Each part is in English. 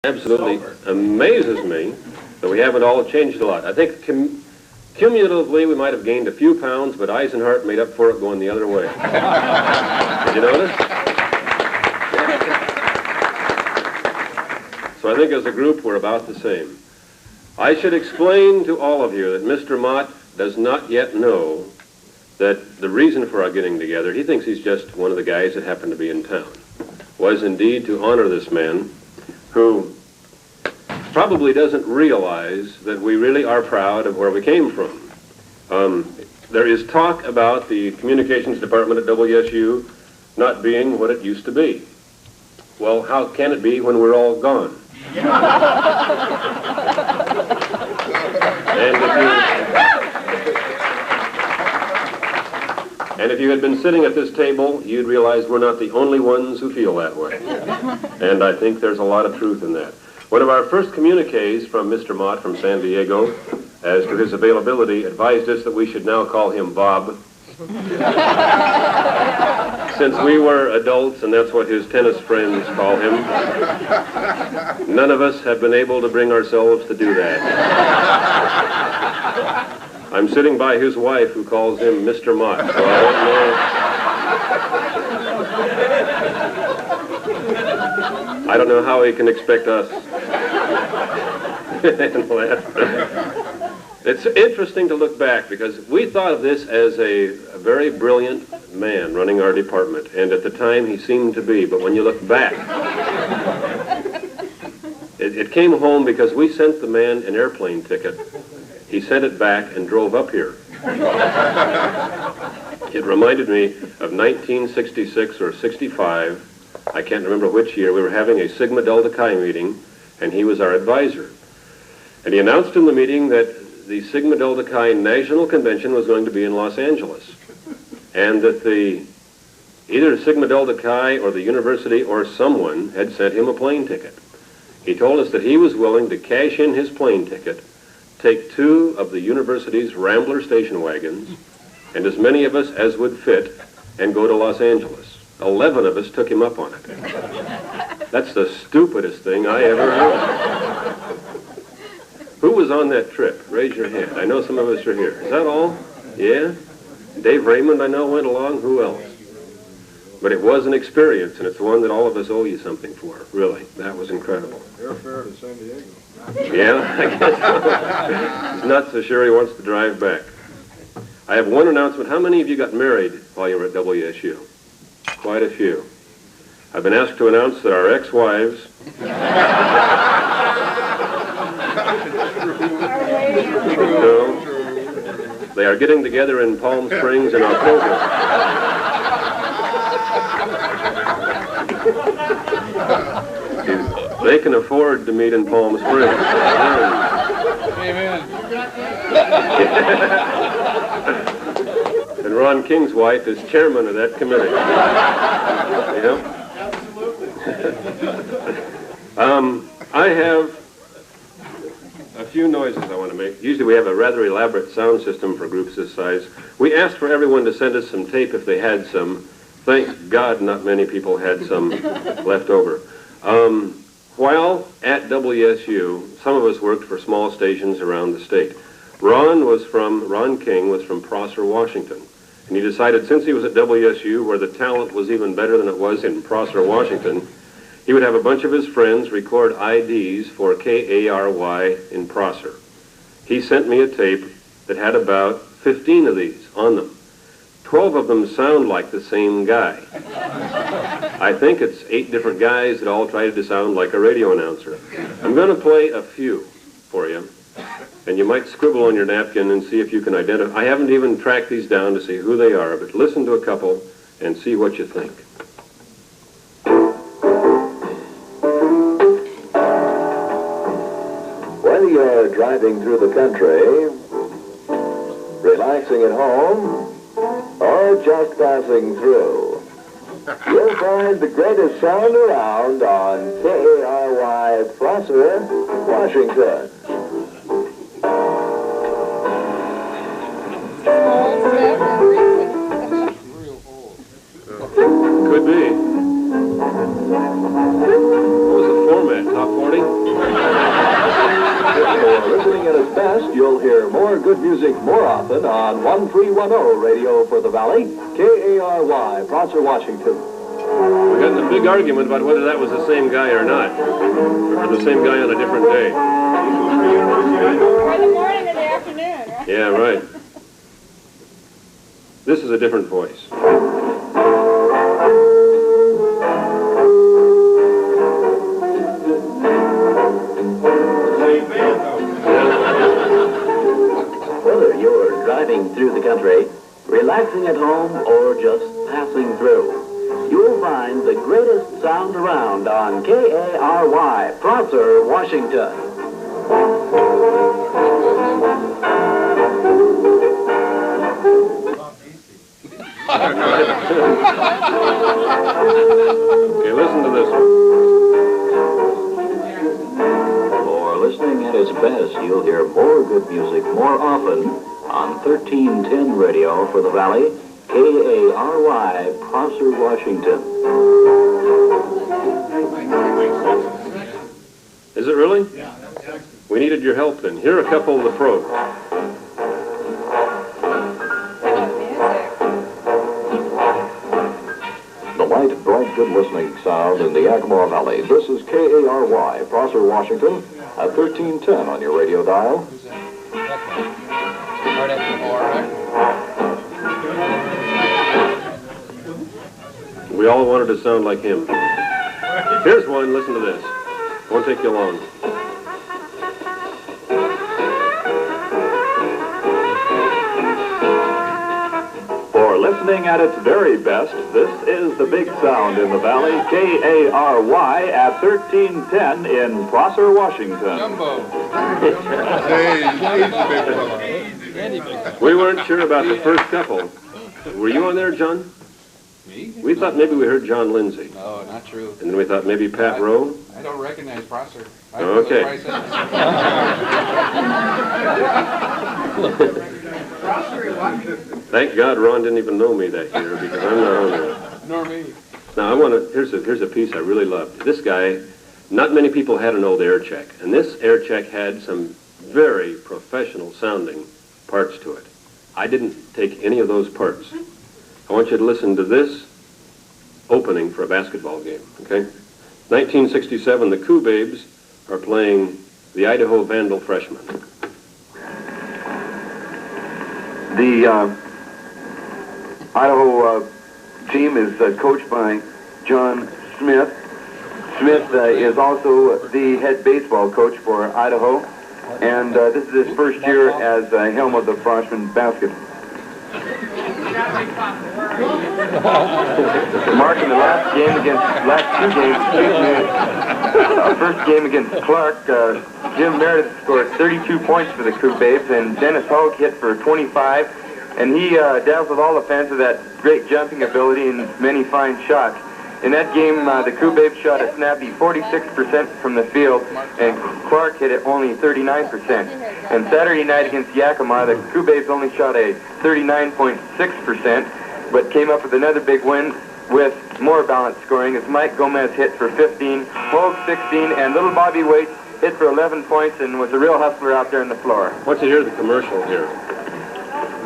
Absolutely amazes me that we haven't all changed a lot. I think cumulatively we might have gained a few pounds, but Isenhart made up for it going the other way. Did you notice? So I think as a group we're about the same. I should explain to all of you that Mr. Mott does not yet know that the reason for our getting together, he thinks he's just one of the guys that happened to be in town, was indeed to honor this man who probably doesn't realize that we really are proud of where we came from. There is talk about the communications department at WSU not being what it used to be. Well, how can it be when we're all gone? And if you had been sitting at this table, you'd realize we're not the only ones who feel that way. And I think there's a lot of truth in that. One of our first communiques from Mr. Mott from San Diego, as to his availability, advised us that we should now call him Bob. Since we were adults, and that's what his tennis friends call him, none of us have been able to bring ourselves to do that. I'm sitting by his wife, who calls him Mr. Mott, so I don't know how he can expect us. It's interesting to look back, because we thought of this as a very brilliant man running our department, and at the time he seemed to be, but when you look back, it came home because we sent the man an airplane ticket. He sent it back and drove up here. It reminded me of 1966 or 65. I can't remember which year. We were having a Sigma Delta Chi meeting, and he was our advisor. And he announced in the meeting that the Sigma Delta Chi National Convention was going to be in Los Angeles, and that either Sigma Delta Chi or the university or someone had sent him a plane ticket. He told us that he was willing to cash in his plane ticket, take 2 of the university's Rambler station wagons, and as many of us as would fit, and go to Los Angeles. 11 of us took him up on it. That's the stupidest thing I ever heard. Who was on that trip? Raise your hand. I know some of us are here. Is that all? Yeah? Dave Raymond, I know, went along. Who else? But it was an experience, and it's one that all of us owe you something for, really. That was incredible. Airfare to San Diego. Yeah, I guess so. He's not so sure he wants to drive back. I have one announcement. How many of you got married while you were at WSU? Quite a few. I've been asked to announce that our ex-wives they are getting together in Palm Springs in October. They can afford to meet in Palm Springs. Amen. And Ron King's wife is chairman of that committee. Yeah. I have a few noises I want to make. Usually we have a rather elaborate sound system for groups this size. We asked for everyone to send us some tape if they had some. Thank God not many people had some left over. While at WSU, some of us worked for small stations around the state. Ron King was from Prosser, Washington. And he decided, since he was at WSU, where the talent was even better than it was in Prosser, Washington, he would have a bunch of his friends record IDs for KARY in Prosser. He sent me a tape that had about 15 of these on them. 12 of them sound like the same guy. I think it's 8 different guys that all tried to sound like a radio announcer. I'm going to play a few for you, and you might scribble on your napkin and see if you can identify. I haven't even tracked these down to see who they are, but listen to a couple and see what you think. Whether you're driving through the country, relaxing at home, or just passing through, you'll find the greatest sound around on KARY Prosser, Washington. Could be. What was the format? Top 40? Listening at its best, you'll hear more good music more often on 1310 Radio for the Valley, KARY, Prosser, Washington. We got in a big argument about whether that was the same guy or not, or the same guy on a different day. Or the morning or the afternoon, right? Yeah, right. This is a different voice. Whether you're driving through the country, relaxing at home, or just passing through, you'll find the greatest sound around on KARY, Prosser, Washington. Okay, listen to this one. For listening at its best, you'll hear more good music more often on 1310 Radio for the Valley, KARY, Prosser, Washington. Is it really? Yeah. We needed your help then. Here are a couple of the pros. The light, bright, good listening sound in the Yakima Valley. This is KARY, Prosser, Washington, at 1310 on your radio dial. We all wanted to sound like him. Here's one. Listen to this. Won't take you long. For listening at its very best, this is the big sound in the Valley, KARY, at 1310 in Prosser, Washington. Jumbo. We weren't sure about the first couple. Were you on there, John? Me? We thought maybe we heard John Lindsay. No, not true. And then we thought maybe Pat Rowe. I don't recognize Prosser. Okay. Thank God Ron didn't even know me that year because I'm not on there. Nor me. Now, here's a piece I really loved. This guy, not many people had an old air check, and this air check had some very professional sounding parts to it. I didn't take any of those parts. I want you to listen to this opening for a basketball game, okay? 1967, the Coup Babes are playing the Idaho Vandal Freshmen. The Idaho team is coached by John Smith. Smith is also the head baseball coach for Idaho, and this is his first year as helm of the freshman basket. Mark, in the last first game against Clark, Jim Meredith scored 32 points for the Coup Babes, and Dennis Hogue hit for 25, and he dazzled all the fans with that great jumping ability and many fine shots. In that game, the Coup Babes shot a snappy 46% from the field, and Clark hit it only 39%. And Saturday night against Yakima, the Coup Babes only shot a 39.6%, but came up with another big win with more balanced scoring as Mike Gomez hit for 15, Hogue 16, and little Bobby Waite hit for 11 points and was a real hustler out there on the floor. What's you hear the commercial here?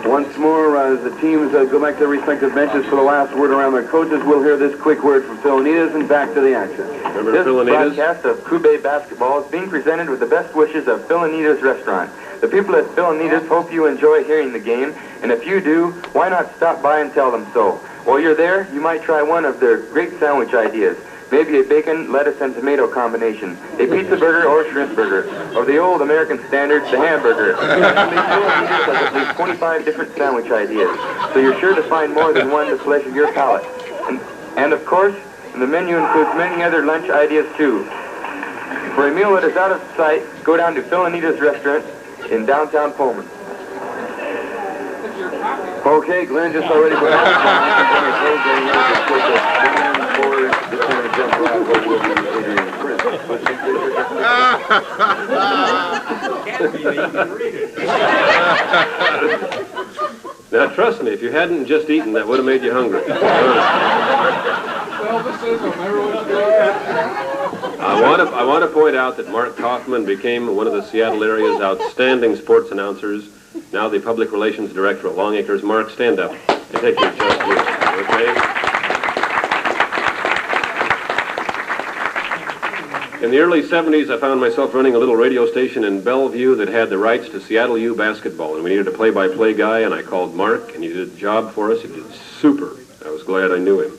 Once more, as the teams go back to their respective benches for the last word around their coaches, we'll hear this quick word from Phil Anitas and back to the action. Remember This Phil Anitas? broadcast of Coup Babe basketball is being presented with the best wishes of Phil Anitas Restaurant. The people at Phil Anitas hope you enjoy hearing the game, and if you do, why not stop by and tell them so? While you're there, you might try one of their great sandwich ideas. Maybe a bacon, lettuce, and tomato combination, a pizza burger or shrimp burger, or the old American standard, the hamburger. Phil Anitas has at least 25 different sandwich ideas, so you're sure to find more than one to pleasure your palate. And of course, the menu includes many other lunch ideas too. For a meal that is out of sight, go down to Phil Anitas Restaurant in downtown Pullman. Okay, Glenn just already went out. Now, trust me, if you hadn't just eaten, that would have made you hungry. I want to point point out that Mark Kaufman became one of the Seattle area's outstanding sports announcers, now the public relations director at Longacres. Mark, stand up and take your just due. Okay? In the early 70s, I found myself running a little radio station in Bellevue that had the rights to Seattle U basketball, and we needed a play-by-play guy, and I called Mark, and he did the job for us. He did super. I was glad I knew him.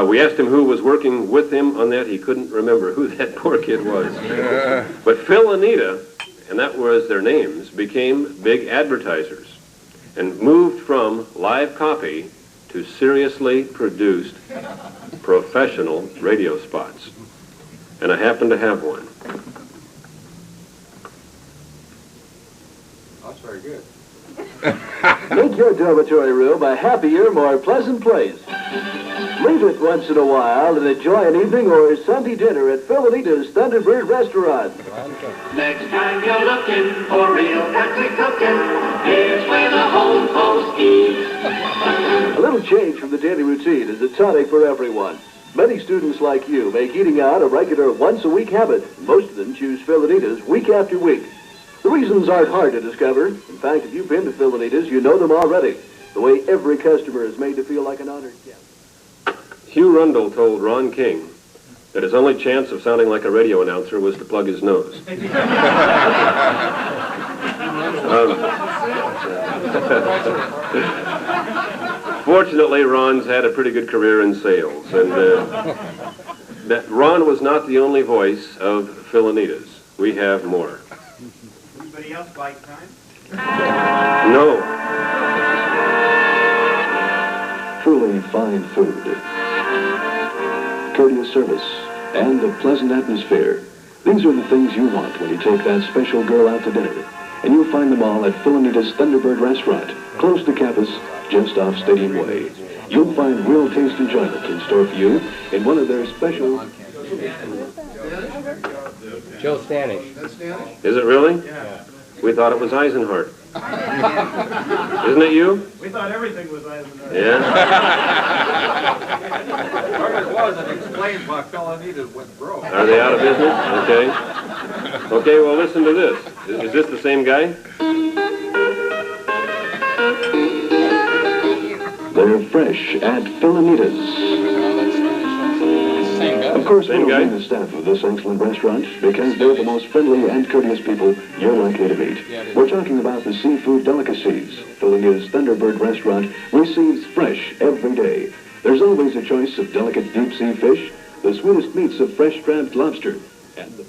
We asked him who was working with him on that. He couldn't remember who that poor kid was. But Phil and Anita, and that was their names, became big advertisers and moved from live copy to seriously produced professional radio spots. And I happen to have one. That's very good. Make your dormitory room a happier, more pleasant place. Leave it once in a while and enjoy an evening or Sunday dinner at Phil and Anita's Thunderbird Restaurant. Next time you're looking for real country cooking, here's where the home folks eat. A little change from the daily routine is a tonic for everyone. Many students like you make eating out a regular once-a-week habit. Most of them choose Phil and Anita's week after week. The reasons aren't hard to discover. In fact, if you've been to Phil and Anita's, you know them already. The way every customer is made to feel like an honored guest. Hugh Rundle told Ron King that his only chance of sounding like a radio announcer was to plug his nose. Fortunately, Ron's had a pretty good career in sales, and that Ron was not the only voice of Phil and Anita's. We have more. Anybody else like time? No. Truly fine food, courteous service, and a pleasant atmosphere. These are the things you want when you take that special girl out to dinner. And you'll find them all at Phil and Anita's Thunderbird Restaurant, close to campus, just off Stadium Way. You'll find real taste enjoyment in store for you in one of their special... Joe Stanish. Is it really? Yeah. We thought it was Isenhart. Isn't it you? We thought everything was Isenhart. Yeah? What it was, it explains why Phil and Anita went broke. Are they out of business? Okay. Okay, well, listen to this. Is this the same guy? They're fresh at Phil and Anita's. Of course, Same we'll guy? be the staff of this excellent restaurant because they're the most friendly and courteous people you're likely to meet. We're talking about the seafood delicacies. Phil and Anita's Thunderbird Restaurant receives fresh every day. There's always a choice of delicate deep-sea fish, the sweetest meats of fresh trapped lobster, and the...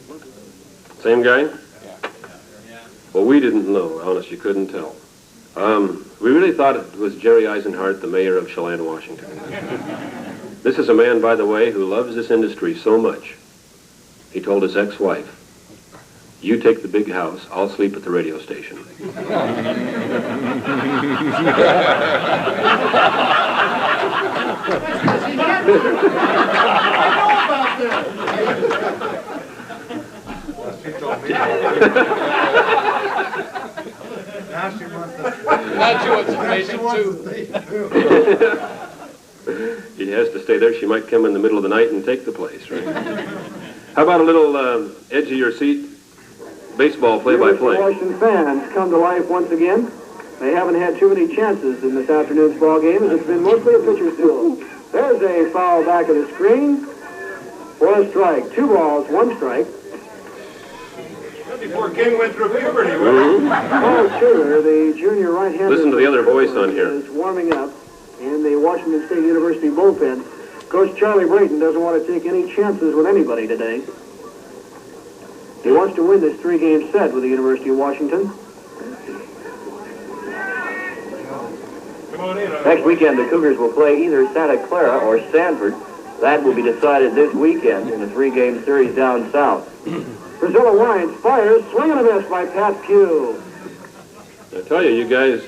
Same guy? Well, we didn't know. Honest, you couldn't tell. We really thought it was Jerry Isenhart, the mayor of Chelan, Washington. This is a man, by the way, who loves this industry so much. He told his ex-wife, "You take the big house, I'll sleep at the radio station." She told me. Now she wants to... Now she wants to Now make she it wants too. to stay too. He has to stay there. She might come in the middle of the night and take the place, right? How about a little edge of your seat baseball play-by-play? Washington fans come to life once again. They haven't had too many chances in this afternoon's ball game, as it's been mostly a pitcher's duel. There's a foul back of the screen for a strike. 2 balls, 1 strike. Before King went through puberty, Paul Turner, the junior right-hander, Listen to the other voice on here. is warming up in the Washington State University bullpen. Coach Charlie Brayton doesn't want to take any chances with anybody today. He wants to win this 3-game set with the University of Washington. Come on in. Next weekend, the Cougars will play either Santa Clara or Sanford. That will be decided this weekend in a 3-game series down south. Priscilla Wines fires, swing and a miss by Pat Pugh. I tell you, you guys,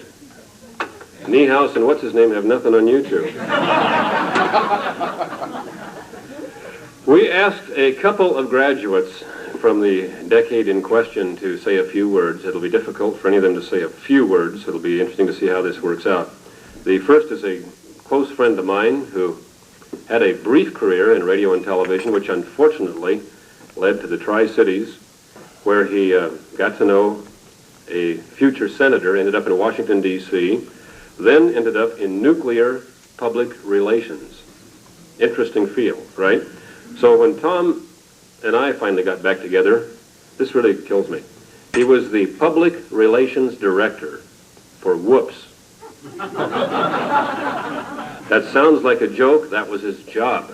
Niehaus and what's-his-name have nothing on you two. We asked a couple of graduates from the decade in question to say a few words. It'll be difficult for any of them to say a few words. It'll be interesting to see how this works out. The first is a close friend of mine who had a brief career in radio and television, which unfortunately led to the Tri-Cities, where he got to know a future senator, ended up in Washington, D.C., then ended up in nuclear public relations. Interesting field, right? So when Tom and I finally got back together, this really kills me. He was the public relations director for Whoops. That sounds like a joke. That was his job.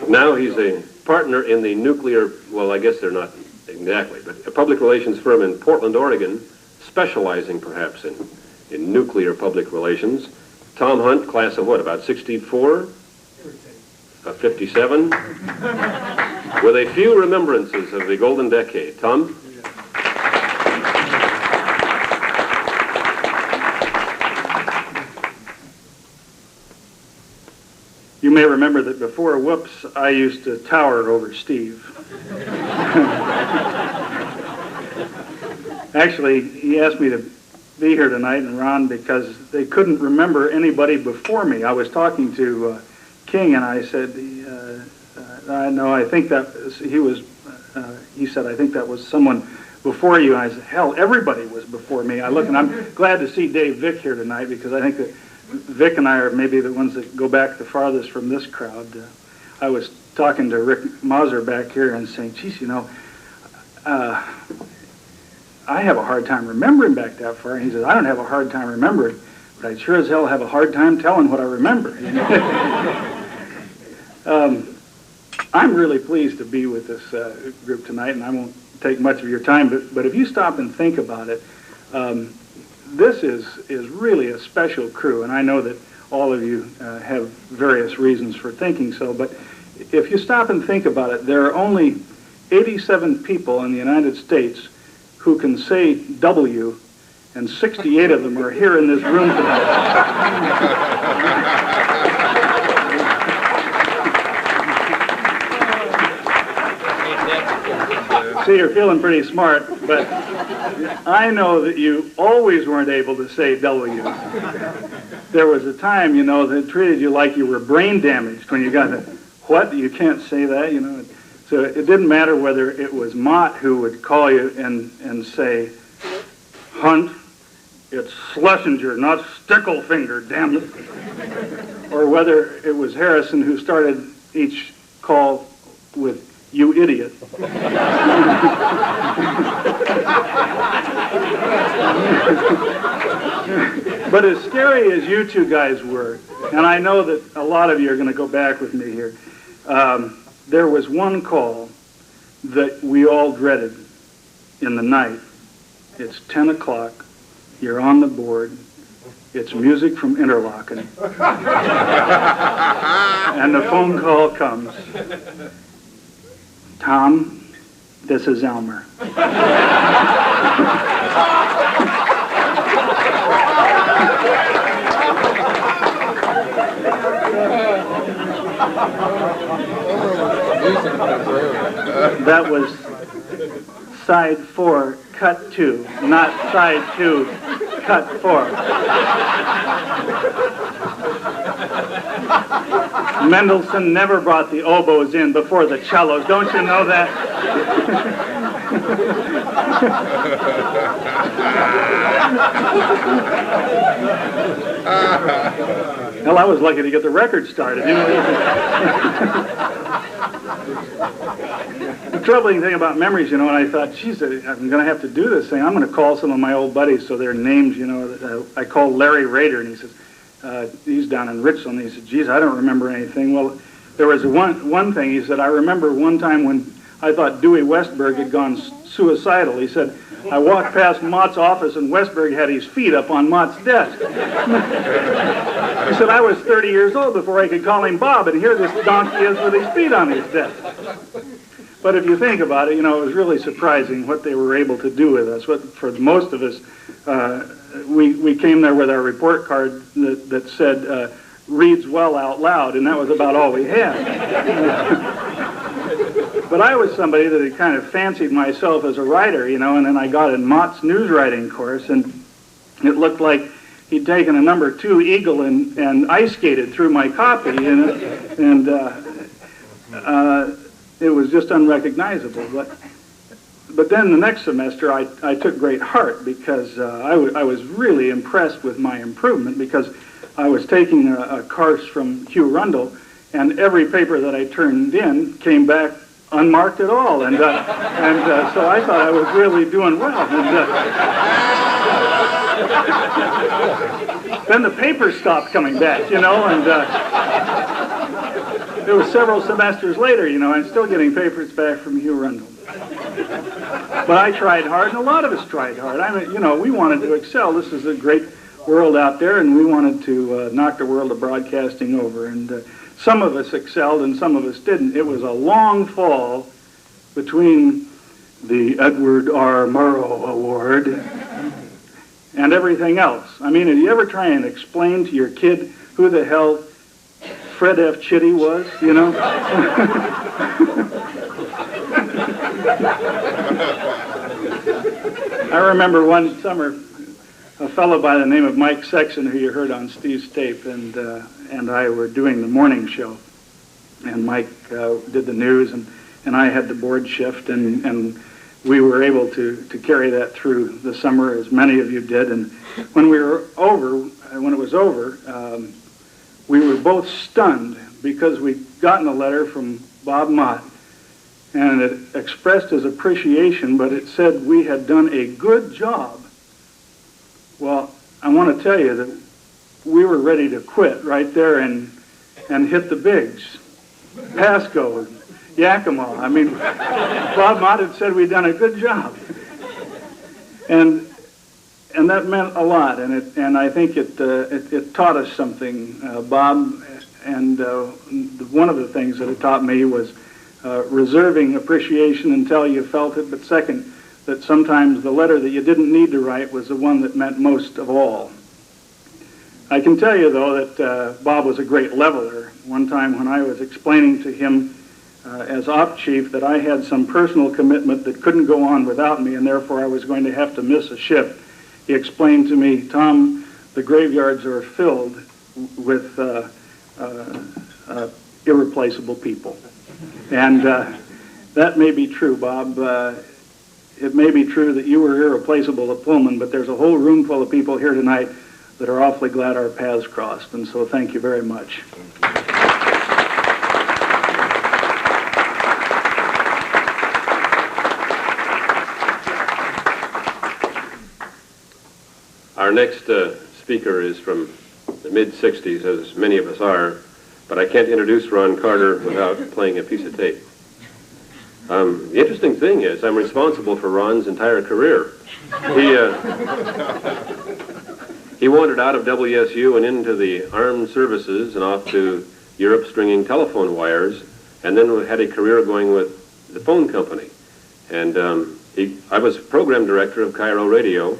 Now he's a partner in the nuclear, well, I guess they're not exactly, but a public relations firm in Portland, Oregon, specializing perhaps in nuclear public relations. Tom Hunt, class of what, about 64? 57? With a few remembrances of the golden decade. Tom? You may remember that before Whoops, I used to tower over Steve. Actually, he asked me to be here tonight, and Ron, because they couldn't remember anybody before me. I was talking to King, and I said, no, I think that he said, I think that was someone before you. And I said, hell, everybody was before me. I look, and I'm glad to see Dave Vick here tonight, because I think that Vic and I are maybe the ones that go back the farthest from this crowd. I was talking to Rick Mauser back here and saying, geez, you know, I have a hard time remembering back that far. And he says, I don't have a hard time remembering, but I sure as hell have a hard time telling what I remember. I'm really pleased to be with this group tonight, and I won't take much of your time, but if you stop and think about it, this is really a special crew, and I know that all of you have various reasons for thinking so, but if you stop and think about it, there are only 87 people in the United States who can say W, and 68 of them are here in this room tonight. See, you're feeling pretty smart, but I know that you always weren't able to say W. There was a time, you know, that treated you like you were brain damaged when you got the, what? You can't say that, you know. So it didn't matter whether it was Mott who would call you and say, Hunt, it's Schlesinger, not Sticklefinger, damn it. Or whether it was Harrison who started each call with, you idiot. But as scary as you two guys were, and I know that a lot of you are going to go back with me here, there was one call that we all dreaded in the night. It's 10 o'clock, you're on the board, it's music from Interlaken, and the phone call comes. Tom, this is Elmer. That was side 4, cut 2, not side 2, cut 4. Mendelssohn never brought the oboes in before the cellos. Don't you know that? Well, I was lucky to get the record started. You know? The troubling thing about memories, you know, and I thought, geez, I'm going to have to do this thing. I'm going to call some of my old buddies so their names, you know. I called Larry Rader, and he says, he's down in Richland. He said, geez, I don't remember anything. Well, there was one thing. He said, I remember one time when I thought Dewey Westberg had gone suicidal. He said, I walked past Mott's office and Westberg had his feet up on Mott's desk. He said, I was 30 years old before I could call him Bob, and here this donkey is with his feet on his desk. But if you think about it, you know, it was really surprising what they were able to do with us. For most of us, we came there with our report card that said, reads well out loud, and that was about all we had. But I was somebody that had kind of fancied myself as a writer, you know, and then I got in Mott's news writing course, and it looked like he'd taken a number 2 Eagle and ice skated through my copy, and it was just unrecognizable. But then the next semester, I took great heart because I was really impressed with my improvement because I was taking a course from Hugh Rundle, and every paper that I turned in came back unmarked at all, and so I thought I was really doing well. And then the papers stopped coming back, and it was several semesters later, I'm still getting papers back from Hugh Rundle. But I tried hard, and a lot of us tried hard. I mean, we wanted to excel. This is a great world out there, and we wanted to knock the world of broadcasting over. And some of us excelled, and some of us didn't. It was a long fall between the Edward R. Murrow Award and everything else. I mean, did you ever try and explain to your kid who the hell Fred F. Chitty was, I remember one summer, a fellow by the name of Mike Sexton, who you heard on Steve's tape, and I were doing the morning show. And Mike did the news, and I had the board shift, and we were able to carry that through the summer, as many of you did. And when it was over, we were both stunned because we'd gotten a letter from Bob Mott, and it expressed his appreciation, but it said we had done a good job. Well, I want to tell you that we were ready to quit right there and hit the bigs. Pasco, Yakima. I mean, Bob Mott had said we'd done a good job. And that meant a lot, and I think it taught us something, Bob. And one of the things that it taught me was reserving appreciation until you felt it, but second, that sometimes the letter that you didn't need to write was the one that meant most of all. I can tell you, though, that Bob was a great leveler. One time when I was explaining to him as op chief that I had some personal commitment that couldn't go on without me, and therefore I was going to have to miss a shift, he explained to me, Tom, the graveyards are filled with irreplaceable people. And that may be true, Bob. It may be true that you were irreplaceable at Pullman, but there's a whole room full of people here tonight that are awfully glad our paths crossed, and so thank you very much. Our next speaker is from the mid-'60s, as many of us are, but I can't introduce Ron Carter without playing a piece of tape. The interesting thing is I'm responsible for Ron's entire career. He wandered out of WSU and into the armed services and off to Europe stringing telephone wires, and then had a career going with the phone company. And I was program director of Cairo Radio,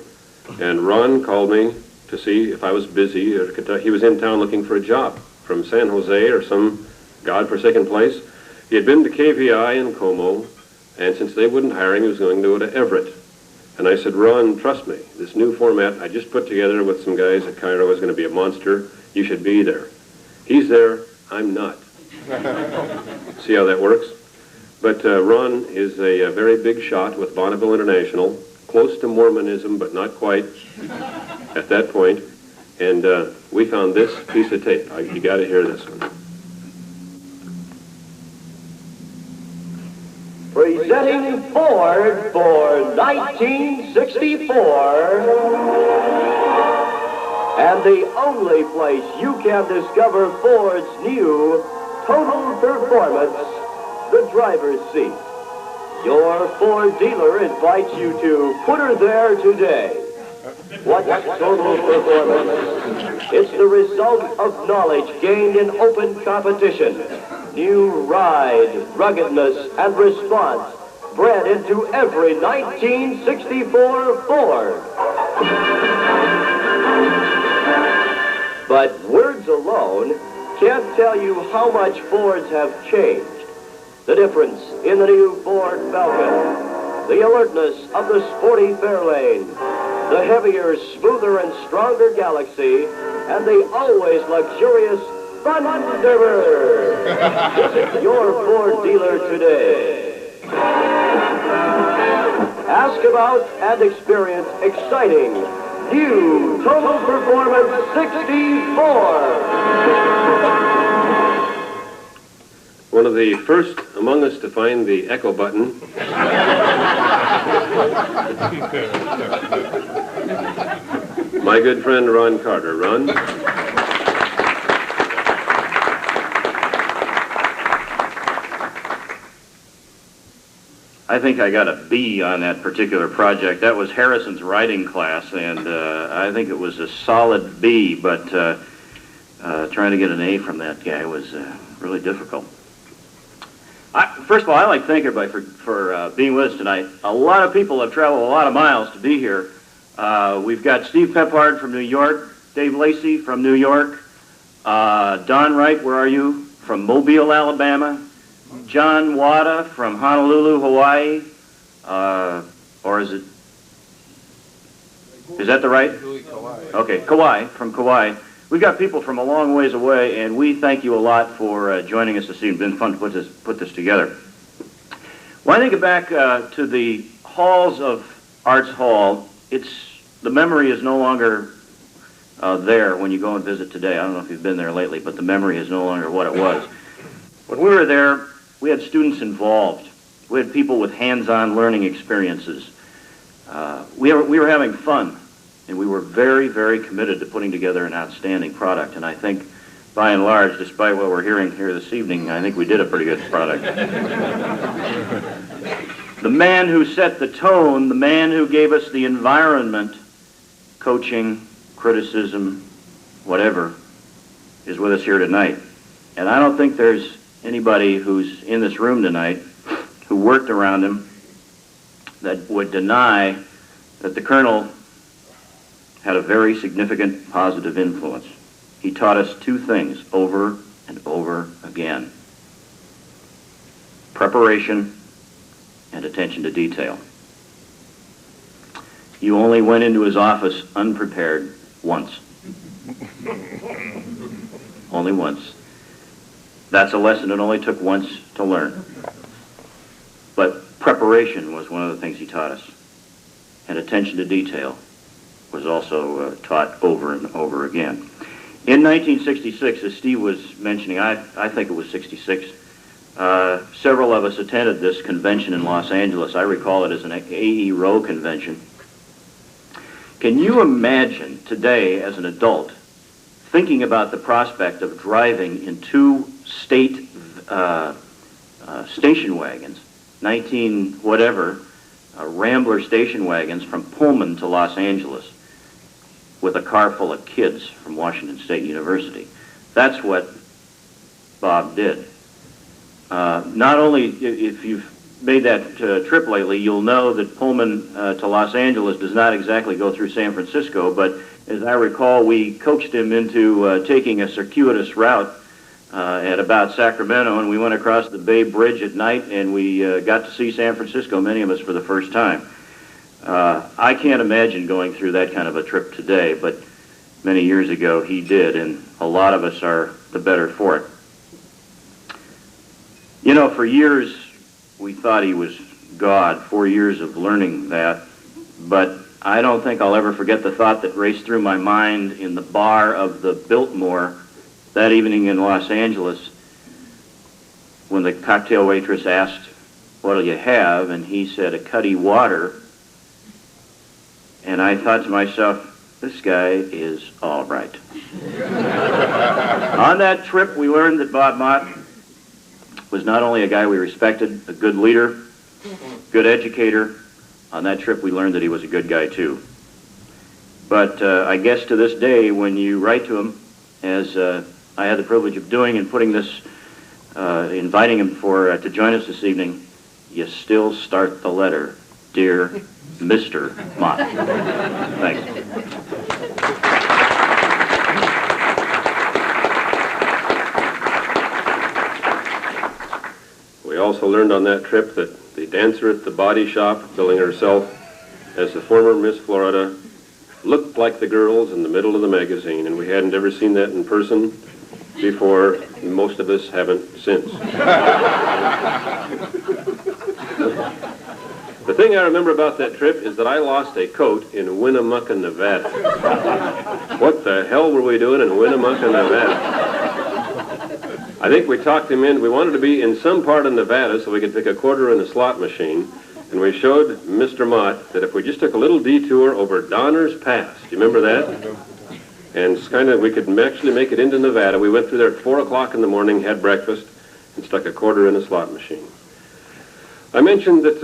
and Ron called me to see if I was busy. He was in town looking for a job from San Jose or some godforsaken place. He had been to KVI in Como, and since they wouldn't hire him, he was going to go to Everett. And I said, Ron, trust me, this new format I just put together with some guys at Cairo is going to be a monster. You should be there. He's there, I'm not. See how that works? But Ron is a very big shot with Bonneville International, close to Mormonism, but not quite at that point. And we found this piece of tape. You got to hear this one. Presenting Ford for 1964, and the only place you can discover Ford's new Total Performance, the driver's seat. Your Ford dealer invites you to put her there today. What's Total Performance? It's the result of knowledge gained in open competition. New ride, ruggedness, and response bred into every 1964 Ford. But words alone can't tell you how much Fords have changed. The difference in the new Ford Falcon, the alertness of the sporty Fairlane, the heavier, smoother, and stronger Galaxy, and the always luxurious Thunderbird. Visit your Ford dealer today. Ask about and experience exciting new Total Performance 64. One of the first among us to find the echo button. My good friend Ron Carter. Ron? I think I got a B on that particular project. That was Harrison's writing class, and I think it was a solid B, but trying to get an A from that guy was really difficult. First of all, I'd like to thank everybody for being with us tonight. A lot of people have traveled a lot of miles to be here. We've got Steve Peppard from New York, Dave Lacey from New York, Don Wright, where are you? From Mobile, Alabama, John Wada from Honolulu, Hawaii, or is that the right? Okay, Kauai, from Kauai. We've got people from a long ways away, and we thank you a lot for joining us this evening. It's been fun to put this together. When I think back to the halls of Arts Hall, the memory is no longer there when you go and visit today. I don't know if you've been there lately, but the memory is no longer what it was. When we were there, we had students involved. We had people with hands-on learning experiences. We were having fun, and we were very, very committed to putting together an outstanding product. And I think, by and large, despite what we're hearing here this evening, I think we did a pretty good product. The man who set the tone, the man who gave us the environment, coaching, criticism, whatever, is with us here tonight. And I don't think there's anybody who's in this room tonight who worked around him that would deny that the Colonel had a very significant positive influence. He taught us two things over and over again: preparation and attention to detail. You only went into his office unprepared once. Only once. That's a lesson it only took once to learn. But preparation was one of the things he taught us. And attention to detail was also taught over and over again. In 1966, as Steve was mentioning, I think it was 66, several of us attended this convention in Los Angeles. I recall it as an A.E. Rowe convention. Can you imagine today, as an adult, thinking about the prospect of driving in two state station wagons, 19-whatever, Rambler station wagons from Pullman to Los Angeles with a car full of kids from Washington State University? That's what Bob did. Not only, if you've made that trip lately, you'll know that Pullman to Los Angeles does not exactly go through San Francisco, but as I recall, we coaxed him into taking a circuitous route at about Sacramento, and we went across the Bay Bridge at night, and we got to see San Francisco, many of us, for the first time. I can't imagine going through that kind of a trip today, but many years ago he did, and a lot of us are the better for it. You know, for years we thought he was God, 4 years of learning that, but I don't think I'll ever forget the thought that raced through my mind in the bar of the Biltmore that evening in Los Angeles when the cocktail waitress asked, "What'll you have?" and he said, "A cutty water." And I thought to myself, this guy is all right. On that trip, we learned that Bob Mott was not only a guy we respected, a good leader, good educator. On that trip, we learned that he was a good guy, too. But I guess to this day, when you write to him, as I had the privilege of doing and putting this, inviting him to join us this evening, you still start the letter, "Dear Mr. Mott." Thanks. We also learned on that trip that the dancer at the body shop, billing herself as the former Miss Florida, looked like the girls in the middle of the magazine, and we hadn't ever seen that in person before, most of us haven't since. The thing I remember about that trip is that I lost a coat in Winnemucca, Nevada. What the hell were we doing in Winnemucca, Nevada? I think we talked him in. We wanted to be in some part of Nevada so we could pick a quarter in a slot machine. And we showed Mr. Mott that if we just took a little detour over Donner's Pass, do you remember that? And it's kind of, we could actually make it into Nevada. We went through there at 4 o'clock in the morning, had breakfast, and stuck a quarter in a slot machine. I mentioned that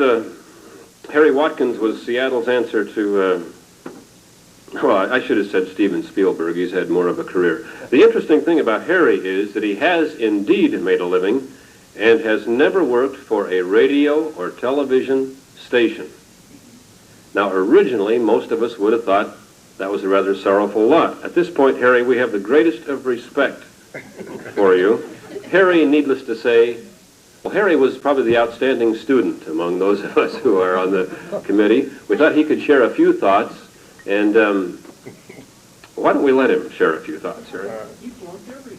Harry Watkins was Seattle's answer to, well, I should have said Steven Spielberg. He's had more of a career. The interesting thing about Harry is that he has indeed made a living and has never worked for a radio or television station. Now, originally, most of us would have thought that was a rather sorrowful lot. At this point, Harry, we have the greatest of respect for you. Harry, needless to say, well, Harry was probably the outstanding student among those of us who are on the committee. We thought he could share a few thoughts, and why don't we let him share a few thoughts, Harry? He flunked everything.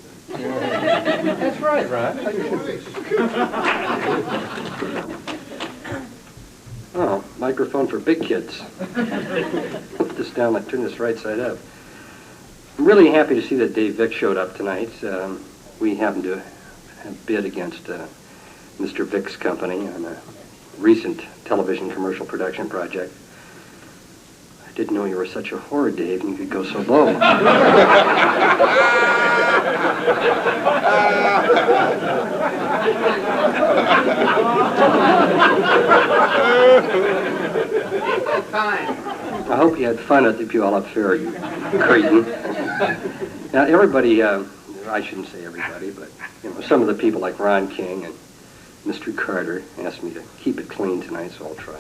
That's right, Ron. Oh, microphone for big kids. Put this down, like turn this right side up. I'm really happy to see that Dave Vick showed up tonight. We happened to have bid against Mr. Vick's company on a recent television commercial production project. I didn't know you were such a whore, Dave, and you could go so low. I hope you had fun at the Puyallup Fair, you cretin. Now, everybody, I shouldn't say everybody, but some of the people like Ron King and Mr. Carter asked me to keep it clean tonight, so I'll try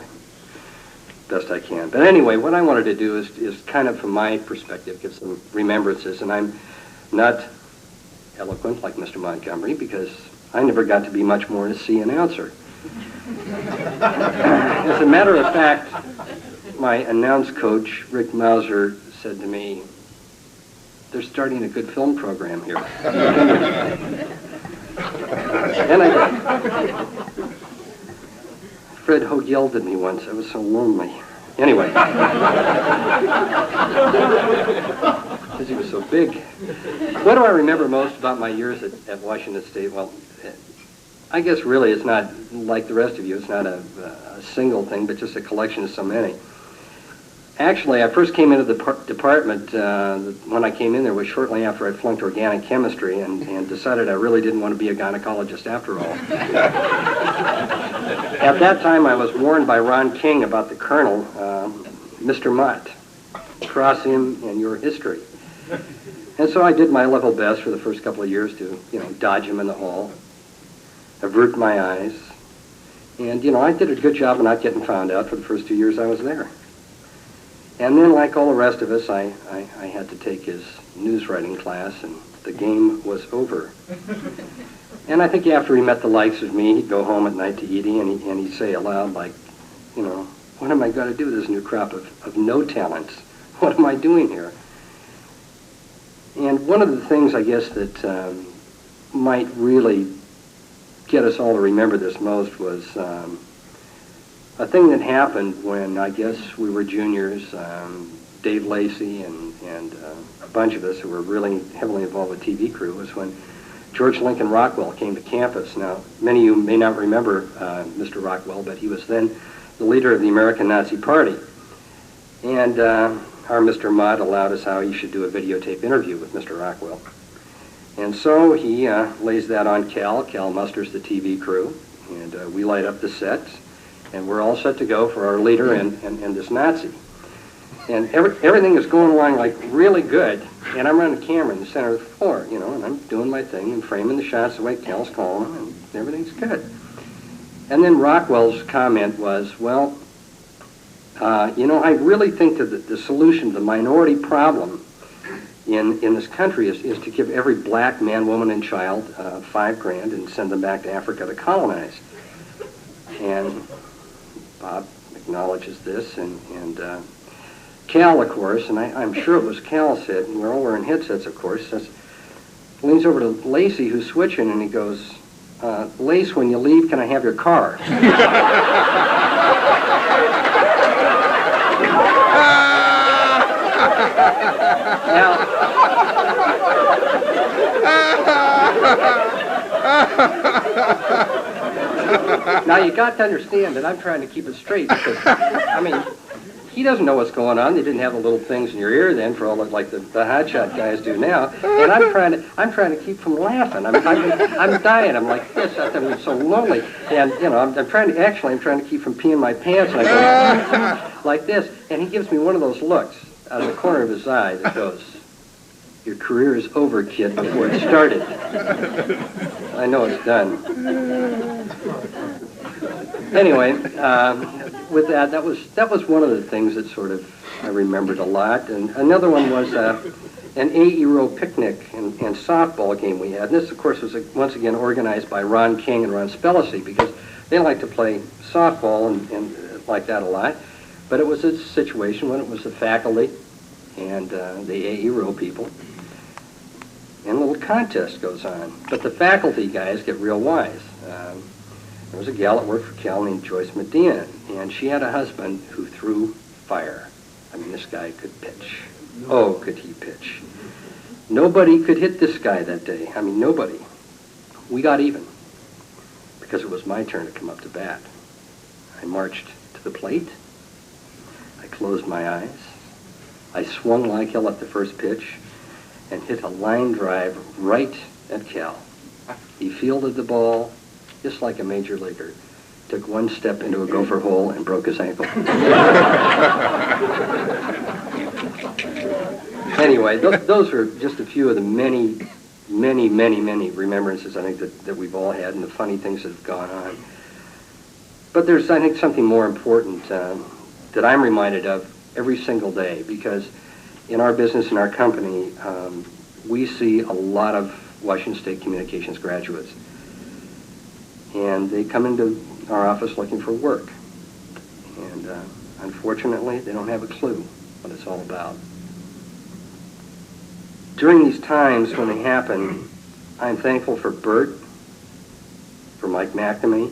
best I can. But anyway, what I wanted to do is kind of, from my perspective, give some remembrances, and I'm not eloquent like Mr. Montgomery because I never got to be much more than a C announcer. As a matter of fact, my announce coach, Rick Mauser, said to me, "They're starting a good film program here." And I did. Fred Hogue yelled at me once. I was so lonely. Anyway. Because he was so big. What do I remember most about my years at Washington State? Well, I guess really it's not like the rest of you. It's not a single thing, but just a collection of so many. Actually, I first came into the department, when I came in there was shortly after I flunked organic chemistry and decided I really didn't want to be a gynecologist after all. At that time, I was warned by Ron King about the colonel, Mr. Mott. Cross him in your history. And so I did my level best for the first couple of years to, dodge him in the hall, avert my eyes. And, I did a good job of not getting found out for the first 2 years I was there. And then, like all the rest of us, I had to take his news writing class, and the game was over. And I think after he met the likes of me, he'd go home at night to Edie, and he'd say aloud, like, what am I going to do with this new crop of no talents? What am I doing here? And one of the things, I guess, that might really get us all to remember this most was a thing that happened when, I guess, we were juniors, Dave Lacey and a bunch of us who were really heavily involved with TV crew, was when George Lincoln Rockwell came to campus. Now, many of you may not remember Mr. Rockwell, but he was then the leader of the American Nazi Party. And our Mr. Mott allowed us how he should do a videotape interview with Mr. Rockwell. And so he lays that on Cal. Cal musters the TV crew, and we light up the sets. And we're all set to go for our leader and this Nazi. And everything is going along like really good. And I'm running the camera in the center of the floor, and I'm doing my thing and framing the shots the way Cal's calling them, and everything's good. And then Rockwell's comment was, well, I really think that the solution to the minority problem in this country is to give every black man, woman, and child $5,000 and send them back to Africa to colonize. And Bob acknowledges this, and Cal, of course, and I'm sure it was Cal said, and we're all wearing headsets, of course, says, leans over to Lacey, who's switching, and he goes, Lace, when you leave, can I have your car? Now, you got to understand that I'm trying to keep it straight because, I mean, he doesn't know what's going on. They didn't have the little things in your ear then for all the, like the hotshot guys do now. And I'm trying to keep from laughing. I'm dying. I'm like this. I'm so lonely. And, you know, I'm trying to keep from peeing my pants. And I go like this. And he gives me one of those looks out of the corner of his eye that goes, your career is over, kid, before it started. I know it's done. Anyway, with that was one of the things that sort of I remembered a lot. And another one was an 8-year picnic and softball game we had. And this, of course, was once again organized by Ron King and Ron Spellacy because they like to play softball and like that a lot. But it was a situation when it was the faculty and the 8-year people. And a little contest goes on. But the faculty guys get real wise. There was a gal that worked for Cal named Joyce Medina, and she had a husband who threw fire. I mean, this guy could pitch. Oh, could he pitch. Nobody could hit this guy that day. I mean, nobody. We got even because it was my turn to come up to bat. I marched to the plate. I closed my eyes. I swung like hell at the first pitch and hit a line drive right at Cal. He fielded the ball just like a major leaguer. Took one step into a gopher hole and broke his ankle. Anyway, those are just a few of the many remembrances I think that we've all had and the funny things that have gone on. But there's, I think, something more important that I'm reminded of every single day because in our business, in our company, we see a lot of Washington State Communications graduates. And they come into our office looking for work. And unfortunately, they don't have a clue what it's all about. During these times when they happen, I'm thankful for Bert, for Mike McNamee,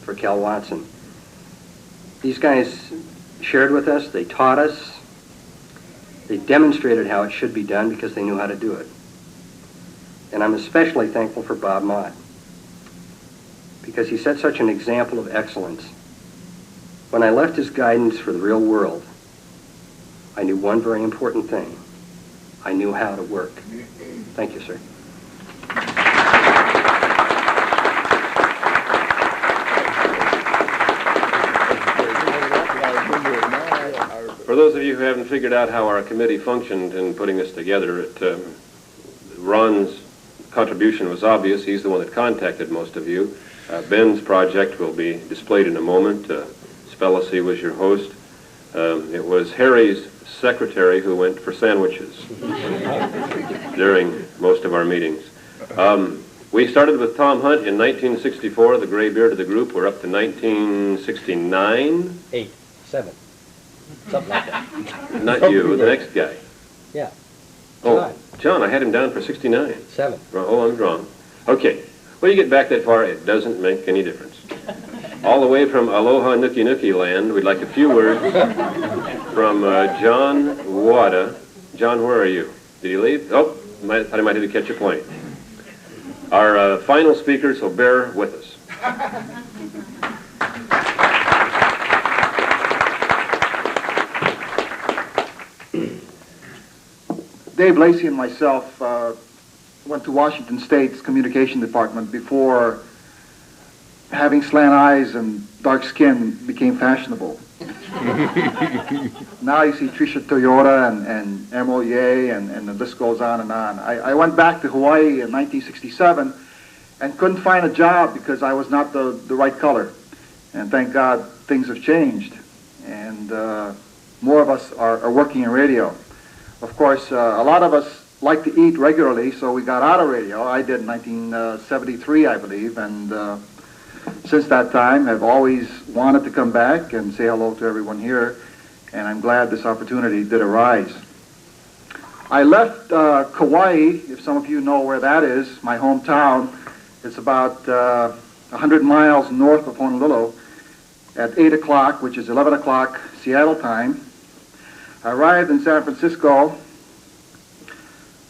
for Cal Watson. These guys shared with us, they taught us, they demonstrated how it should be done because they knew how to do it. And I'm especially thankful for Bob Mott because he set such an example of excellence. When I left his guidance for the real world, I knew one very important thing. I knew how to work. Thank you, sir. For those of you who haven't figured out how our committee functioned in putting this together, Ron's contribution was obvious. He's the one that contacted most of you. Ben's project will be displayed in a moment. Spellacy was your host. It was Harry's secretary who went for sandwiches during most of our meetings. We started with Tom Hunt in 1964, the gray beard of the group. We're up to 1969. 8, 7, something like that. Not you, the next guy. Yeah. Oh, John, I had him down for 69. 7. Oh, I'm wrong. Okay. Well, you get back that far, it doesn't make any difference. All the way from Aloha Nookie Nookie land, we'd like a few words from John Wada. John, where are you? Did he leave? Oh, I thought he might have to catch a plane. Our final speaker, so bear with us. Dave Lacey and myself went to Washington State's communication department before having slant eyes and dark skin became fashionable. Now you see Tricia Toyota and Emerald Ye and the list goes on and on. I went back to Hawaii in 1967 and couldn't find a job because I was not the right color. And thank God things have changed. And more of us are working in radio. Of course, a lot of us like to eat regularly, so we got out of radio. I did in 1973, I believe, and since that time, I've always wanted to come back and say hello to everyone here, and I'm glad this opportunity did arise. I left Kauai, if some of you know where that is, my hometown. It's about 100 miles north of Honolulu at 8 o'clock, which is 11 o'clock Seattle time. I arrived in San Francisco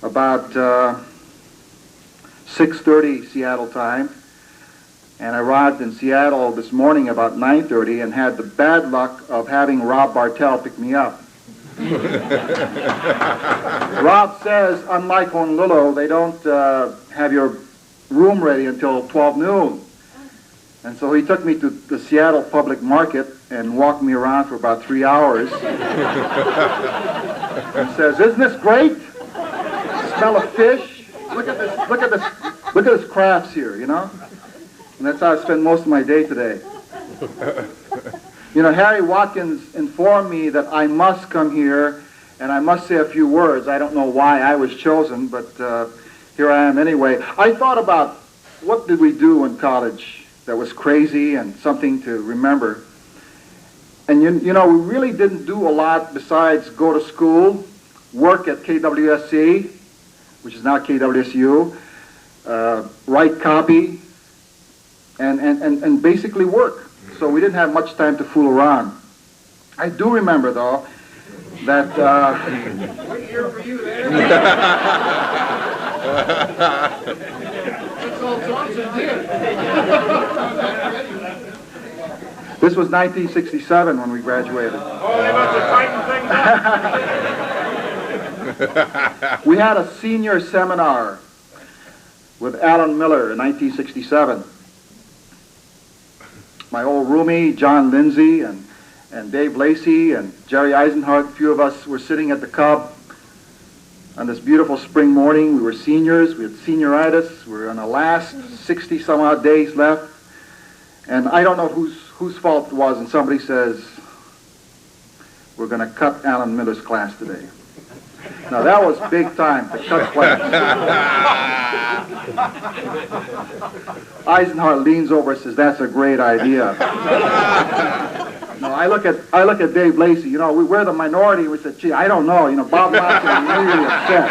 about 6:30 Seattle time, and I arrived in Seattle this morning about 9:30 and had the bad luck of having Rob Bartell pick me up. Rob says, unlike Honolulu, they don't have your room ready until 12 noon. And so he took me to the Seattle public market and walked me around for about 3 hours. And says, isn't this great? Smell of fish. Look at this crafts here, you know? And that's how I spend most of my day today. You know, Harry Watkins informed me that I must come here and I must say a few words. I don't know why I was chosen, but here I am anyway. I thought about what did we do in college that was crazy and something to remember. And you know, we really didn't do a lot besides go to school, work at KWSC, which is now KWSU, write copy, and basically work. So we didn't have much time to fool around. I do remember, though, that... We're here for you there. That's all Johnson did. This was 1967 when we graduated. Oh, they must have tightened things up. We had a senior seminar with Alan Miller in 1967. My old roomie, John Lindsay, and Dave Lacey, and Jerry Isenhart, a few of us were sitting at the Cub on this beautiful spring morning. We were seniors. We had senioritis. We were on the last 60-some-odd days left. And I don't know whose fault it was, and somebody says, we're going to cut Alan Miller's class today. Now, that was big time to cut class. Isenhart leans over and says, that's a great idea. No, I look at Dave Lacey, you know, we're the minority. We said, gee, I don't know, you know, Bob Mott's really upset.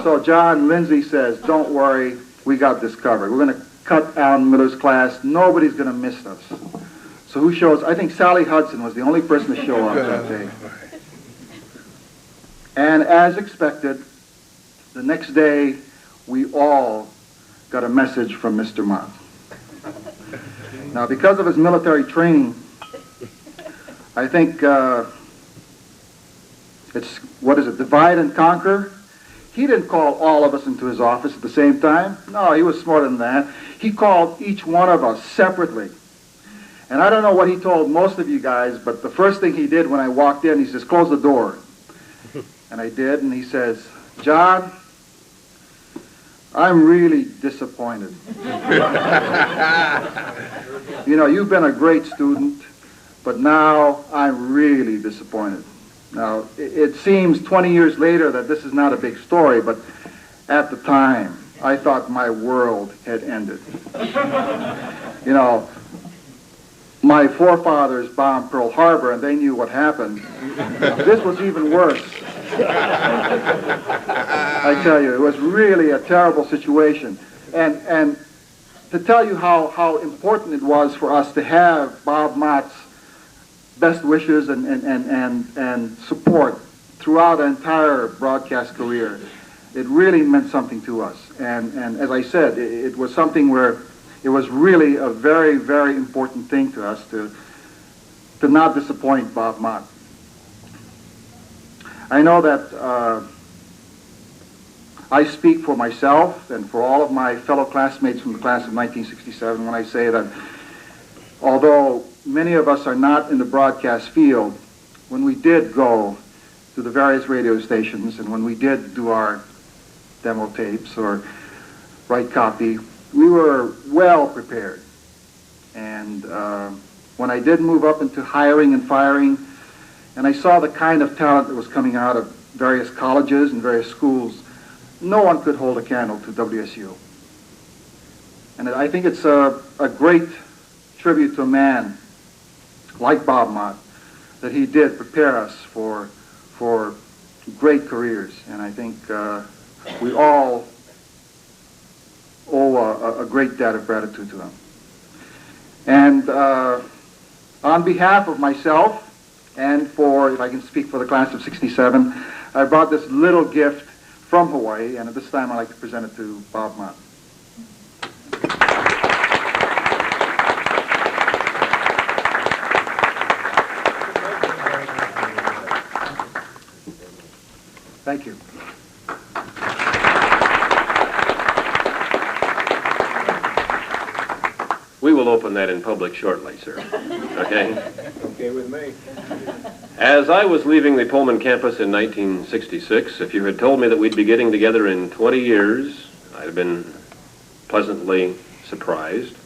So John Lindsay says, don't worry, we got this covered. We're going to cut Alan Miller's class. Nobody's going to miss us. So who shows? I think Sally Hudson was the only person to show up that day. And as expected, the next day, we all got a message from Mr. Mott. Now, because of his military training, I think it's, what is it, divide and conquer? He didn't call all of us into his office at the same time. No, he was smarter than that. He called each one of us separately. And I don't know what he told most of you guys, but the first thing he did when I walked in, he says, close the door. And I did, and he says, John, I'm really disappointed. You know, you've been a great student, but now I'm really disappointed. Now, it seems 20 years later that this is not a big story, but at the time, I thought my world had ended. You know, my forefathers bombed Pearl Harbor, and they knew what happened. This was even worse. I tell you, it was really a terrible situation. And to tell you how important it was for us to have Bob Mott's best wishes and support throughout the entire broadcast career, it really meant something to us. And as I said, it was something where it was really a very, very important thing to us to not disappoint Bob Mott. I know that I speak for myself and for all of my fellow classmates from the class of 1967 when I say that although many of us are not in the broadcast field, when we did go to the various radio stations and when we did do our demo tapes or write copy, we were well prepared. And when I did move up into hiring and firing, and I saw the kind of talent that was coming out of various colleges and various schools, no one could hold a candle to WSU. And I think it's a great tribute to a man like Bob Mott, that he did prepare us for great careers, and I think we all owe a great debt of gratitude to him. And on behalf of myself and for, if I can speak for the class of 67, I brought this little gift from Hawaii, and at this time I'd like to present it to Bob Mott. Thank you. We will open that in public shortly, sir. Okay? Okay with me. As I was leaving the Pullman campus in 1966, if you had told me that we'd be getting together in 20 years, I'd have been pleasantly surprised.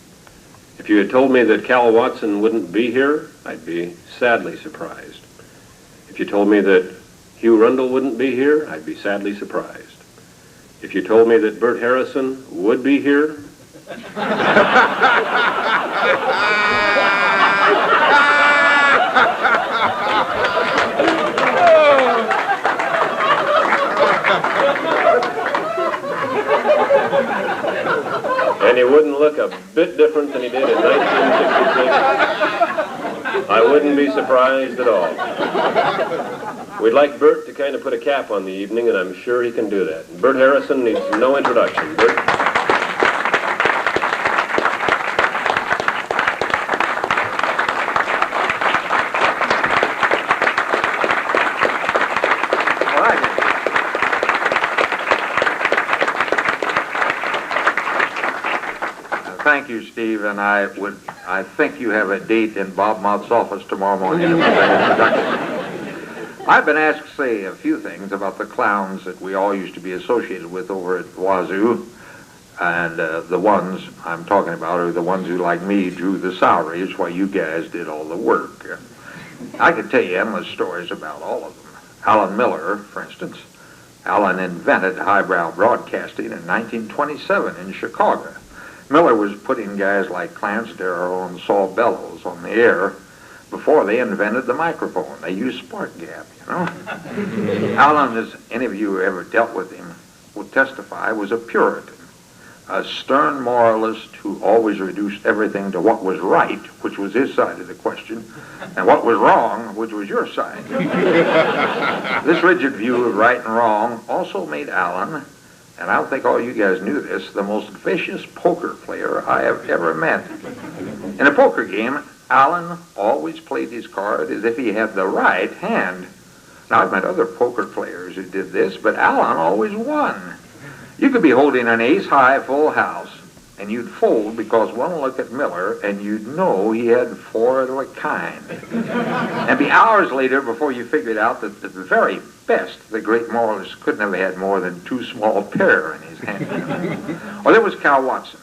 If you had told me that Cal Watson wouldn't be here, I'd be sadly surprised. If you told me that Hugh Rundle wouldn't be here, I'd be sadly surprised. If you told me that Bert Harrison would be here, and he wouldn't look a bit different than he did in 1966, I wouldn't be surprised at all. We'd like Bert to kind of put a cap on the evening, and I'm sure he can do that. Bert Harrison needs no introduction. Bert. Thank you, Steve, and I think you have a date in Bob Mott's office tomorrow morning. I've been asked to say a few things about the clowns that we all used to be associated with over at WSU, and the ones I'm talking about are the ones who, like me, drew the salaries while you guys did all the work. I could tell you endless stories about all of them. Alan Miller, for instance. Alan invented highbrow broadcasting in 1927 in Chicago. Miller was putting guys like Clarence Darrow and Saul Bellows on the air before they invented the microphone. They used spark gap, you know. Alan, as any of you who ever dealt with him will testify, was a Puritan, a stern moralist who always reduced everything to what was right, which was his side of the question, and what was wrong, which was your side. This rigid view of right and wrong also made Alan, and I don't think all you guys knew this, the most vicious poker player I have ever met. In a poker game, Alan always played his card as if he had the right hand. Now, I've met other poker players who did this, but Alan always won. You could be holding an ace-high full house, and you'd fold because one look at Miller, and you'd know he had four of a kind. And be hours later before you figured out that at the very best, the great moralist couldn't have had more than two small pair in his hand. Or there was Cal Watson.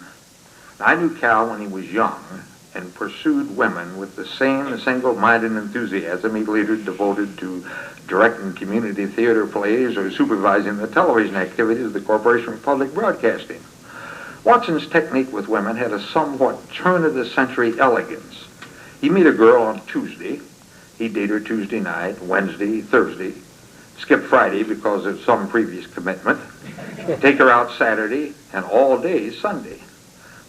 Now, I knew Cal when he was young and pursued women with the same single-minded enthusiasm he later devoted to directing community theater plays or supervising the television activities of the Corporation for Public Broadcasting. Watson's technique with women had a somewhat turn-of-the-century elegance. He'd meet a girl on Tuesday. He'd date her Tuesday night, Wednesday, Thursday, skip Friday because of some previous commitment, take her out Saturday, and all day Sunday.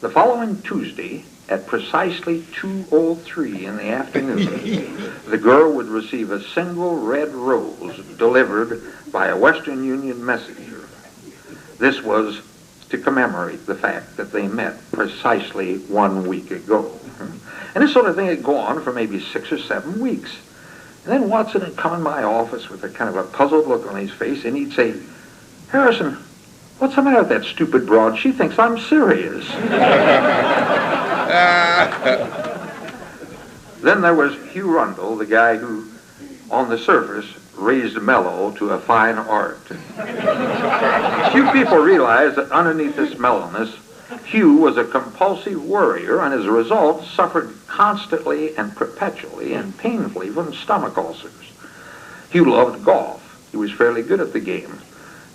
The following Tuesday, at precisely 2:03 in the afternoon, the girl would receive a single red rose delivered by a Western Union messenger. This was to commemorate the fact that they met precisely 1 week ago. And this sort of thing had gone on for maybe 6 or 7 weeks. And then Watson would come in my office with a kind of a puzzled look on his face, and he'd say, "Harrison, what's the matter with that stupid broad? She thinks I'm serious." Then there was Hugh Rundle, the guy who, on the surface, raised mellow to a fine art. Few people realize that underneath this mellowness, Hugh was a compulsive worrier, and as a result suffered constantly and perpetually and painfully from stomach ulcers. Hugh loved golf. He was fairly good at the game.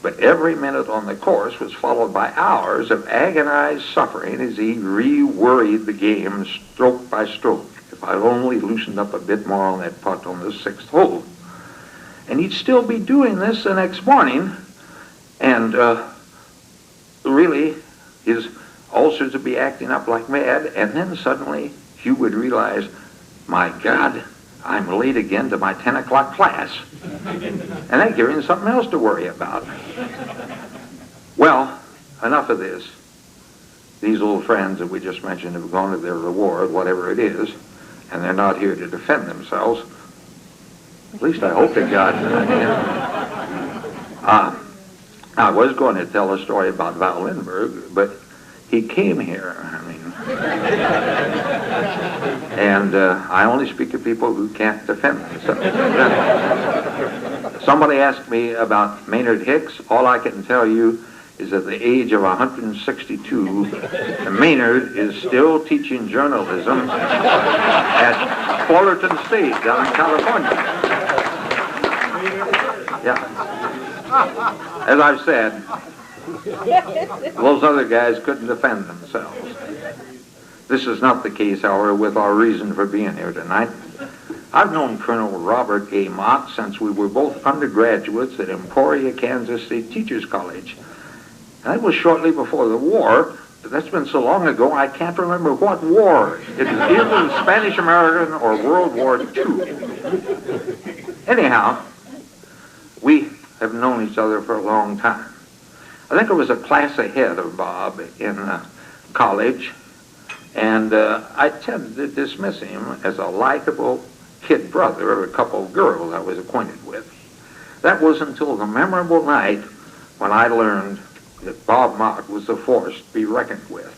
But every minute on the course was followed by hours of agonized suffering as he re-worried the game stroke by stroke. if I'd only loosened up a bit more on that putt on the 6th hole. And he'd still be doing this the next morning, and really, his ulcers would be acting up like mad, and then suddenly Hugh would realize, my God, I'm late again to my 10 o'clock class. And that gave him something else to worry about. Well, enough of this. These old friends that we just mentioned have gone to their reward, whatever it is, and they're not here to defend themselves. At least I hope to God that. I was going to tell a story about Val Lindbergh, but he came here. And I only speak to people who can't defend themselves. Somebody asked me about Maynard Hicks. All I can tell you is at the age of 162, Maynard is still teaching journalism at Fullerton State down in California. Yeah. As I've said, those other guys couldn't defend themselves. This is not the case, however, with our reason for being here tonight. I've known Colonel Robert A. Mott since we were both undergraduates at Emporia, Kansas State Teachers College. That was shortly before the war, but that's been so long ago I can't remember what war. It was either the Spanish-American or World War II. Anyhow, we have known each other for a long time. I think I was a class ahead of Bob in college, and I tended to dismiss him as a likable kid brother of a couple of girls I was acquainted with. That was until the memorable night when I learned that Bob Mott was a force to be reckoned with.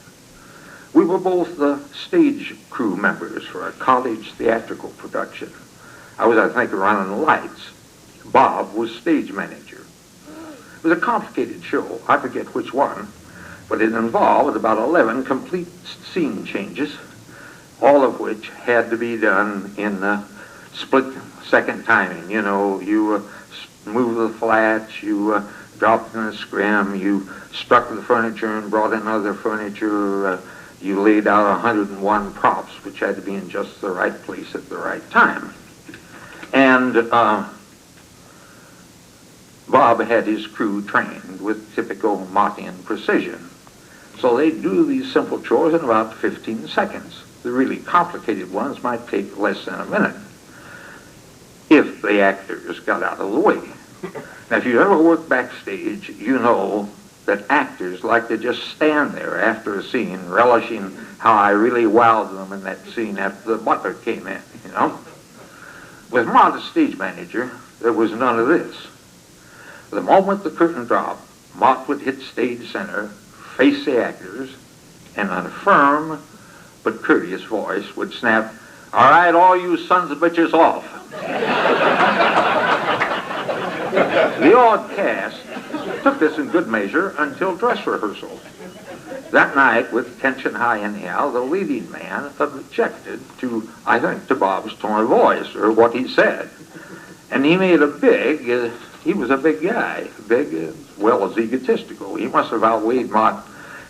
We were both the stage crew members for a college theatrical production. I was, I think, running the lights. Bob was stage manager. It was a complicated show. I forget which one, but it involved about 11 complete scene changes, all of which had to be done in split-second timing. You know, you moved the flats, you dropped in the scrim, you struck the furniture and brought in other furniture, you laid out 101 props, which had to be in just the right place at the right time. And Bob had his crew trained with typical Mottian precision. So they do these simple chores in about 15 seconds. The really complicated ones might take less than a minute, if the actors got out of the way. Now, if you ever worked backstage, you know that actors like to just stand there after a scene, relishing how I really wowed them in that scene after the butler came in, you know. With Mott as stage manager, there was none of this. The moment the curtain dropped, Mott would hit stage center, face the actors, and in a firm but courteous voice would snap, "All right, all you sons of bitches off." The odd cast took this in good measure until dress rehearsal. That night, with tension high anyhow, the leading man objected to, I think, to Bob's tone of voice, or what he said. And he made a big, he was a big guy, big as well as egotistical. He must have outweighed Mott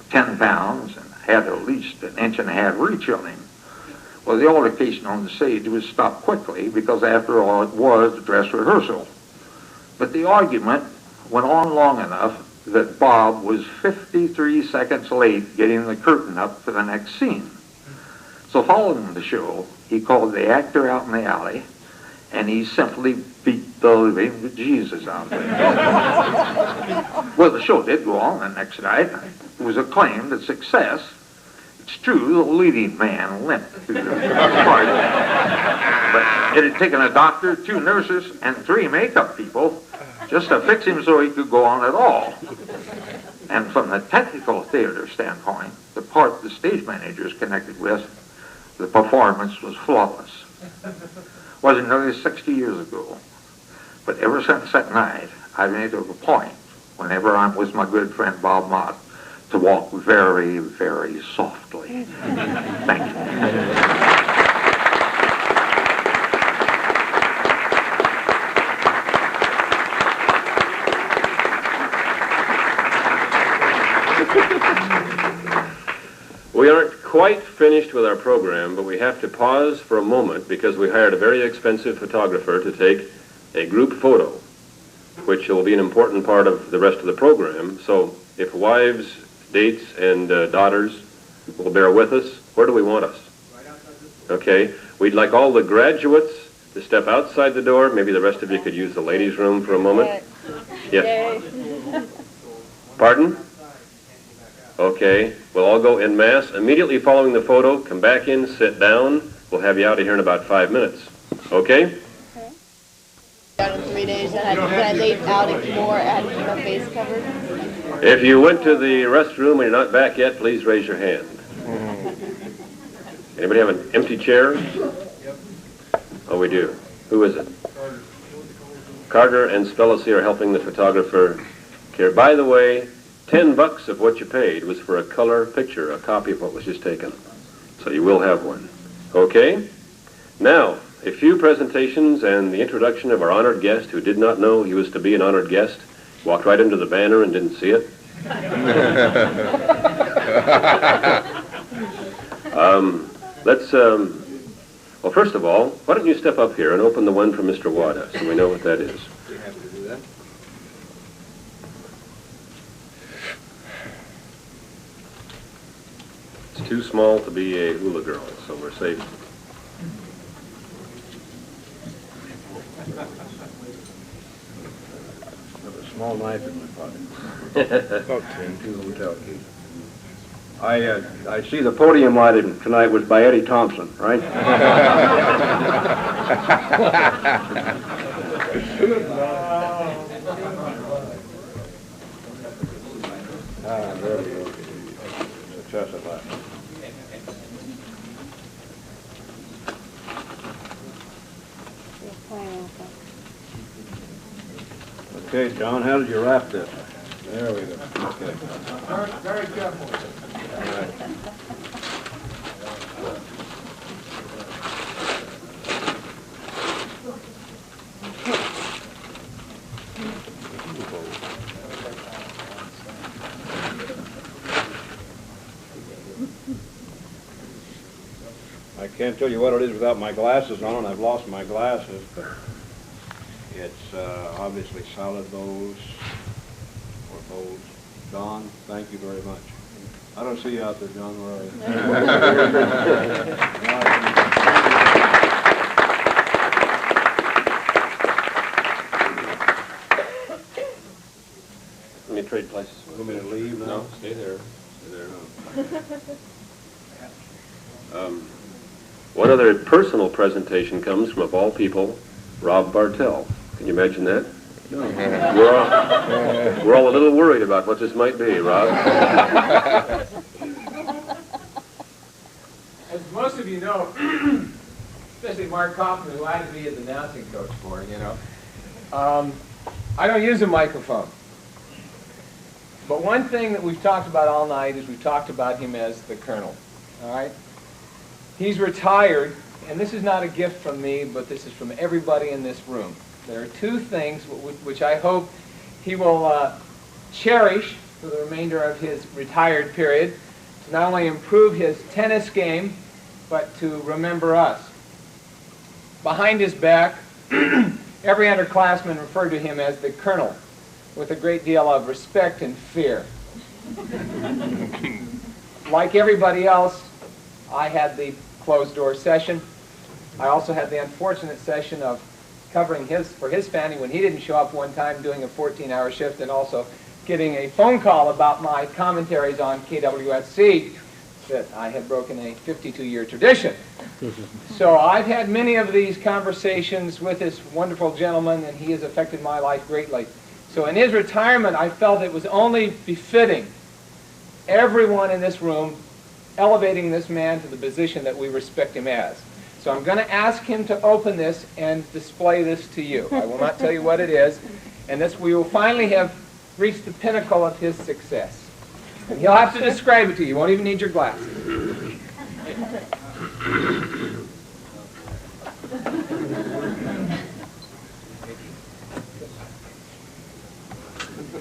10 pounds and had at least an inch and a half reach on him. Well, the altercation on the stage was stopped quickly because, after all, it was a dress rehearsal. But the argument went on long enough that Bob was 53 seconds late getting the curtain up for the next scene. So following the show, he called the actor out in the alley, and he simply beat the living Jesus out of him. Well, the show did go on the next night. It was acclaimed a success. It's true, the leading man limped through the party. But it had taken a doctor, 2 nurses, and 3 makeup people just to fix him so he could go on at all. And from the technical theater standpoint, the part the stage managers connected with, the performance was flawless. It wasn't nearly 60 years ago. But ever since that night, I've made it a point, whenever I'm with my good friend Bob Mott, to walk very, very softly. Thank you. We aren't quite finished with our program, but we have to pause for a moment because we hired a very expensive photographer to take a group photo, which will be an important part of the rest of the program. So if wives, dates, and daughters will bear with us, where do we want us? Okay, we'd like all the graduates to step outside the door. Maybe the rest of you could use the ladies' room for a moment. Yes. Pardon? Okay, we'll all go en masse. Immediately following the photo, come back in, sit down. We'll have you out of here in about 5 minutes. Okay? Out in 3 days, I had laid out it more, I had to keep my face covered. If you went to the restroom and you're not back yet, please raise your hand. Anybody have an empty chair? Oh, we do. Who is it? Carter and Spellacy are helping the photographer care. By the way, $10 of what you paid was for a color picture, a copy of what was just taken. So you will have one. Okay? Now, a few presentations and the introduction of our honored guest who did not know he was to be an honored guest. Walked right into the banner and didn't see it. Well, first of all, why don't you step up here and open the one from Mr. Wada so we know what that is. Do you have to do that? It's too small to be a hula girl, so we're safe. A small knife in my pocket. About 10. 2 hotel keys. I see the podium lighting tonight was by Eddie Thompson, right? There we go. Success at last. Okay, John, how did you wrap this? There we go. Okay. Very careful. All right. I can't tell you what it is without my glasses on. I've lost my glasses, but it's obviously solid bows or bows. Don, thank you very much. I don't see you out there, John. Where are you? Let me trade places. Want me to leave now? No, stay there. Stay there. One other personal presentation comes from, of all people, Rob Bartell. Can you imagine that? No. We're all a little worried about what this might be, Rob. As most of you know, especially Mark Kaufman, who I had to be his announcing coach for, I don't use a microphone. But one thing that we've talked about all night is we've talked about him as the Colonel. All right? He's retired, and this is not a gift from me, but this is from everybody in this room. There are two things which I hope he will cherish for the remainder of his retired period, to not only improve his tennis game, but to remember us. Behind his back, every underclassman referred to him as the Colonel, with a great deal of respect and fear. Like everybody else, I had the closed-door session. I also had the unfortunate session of covering for his family when he didn't show up one time doing a 14-hour shift, and also getting a phone call about my commentaries on KWSC that I had broken a 52-year tradition. So I've had many of these conversations with this wonderful gentleman, and he has affected my life greatly. So in his retirement, I felt it was only befitting everyone in this room elevating this man to the position that we respect him as. So I'm going to ask him to open this and display this to you. I will not tell you what it is. And this, we will finally have reached the pinnacle of his success. And he'll have to describe it to you. You won't even need your glasses.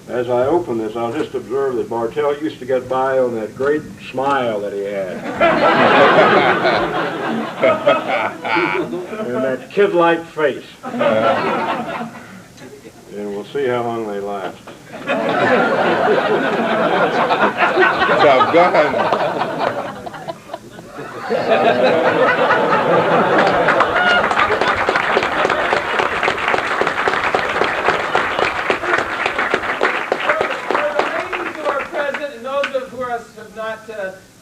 As I open this, I'll just observe that Bartell used to get by on that great smile that he had. And that kid-like face. And we'll see how long they last.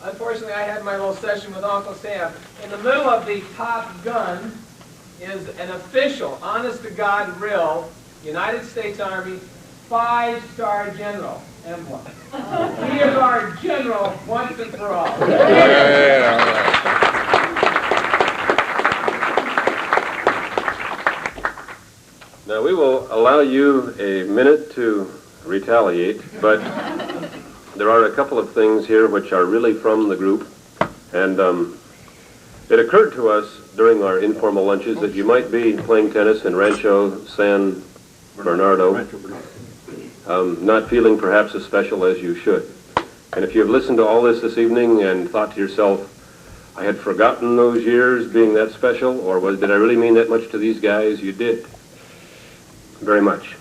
Unfortunately, I had my little session with Uncle Sam. In the middle of the Top Gun is an official, honest-to-God, real United States Army 5-star general emblem. He is our general once and for all. Now, we will allow you a minute to retaliate, but there are a couple of things here which are really from the group, and it occurred to us during our informal lunches that you might be playing tennis in Rancho San Bernardo, not feeling perhaps as special as you should. And if you've listened to all this evening and thought to yourself, I had forgotten those years being that special, or did I really mean that much to these guys? You did. Very much.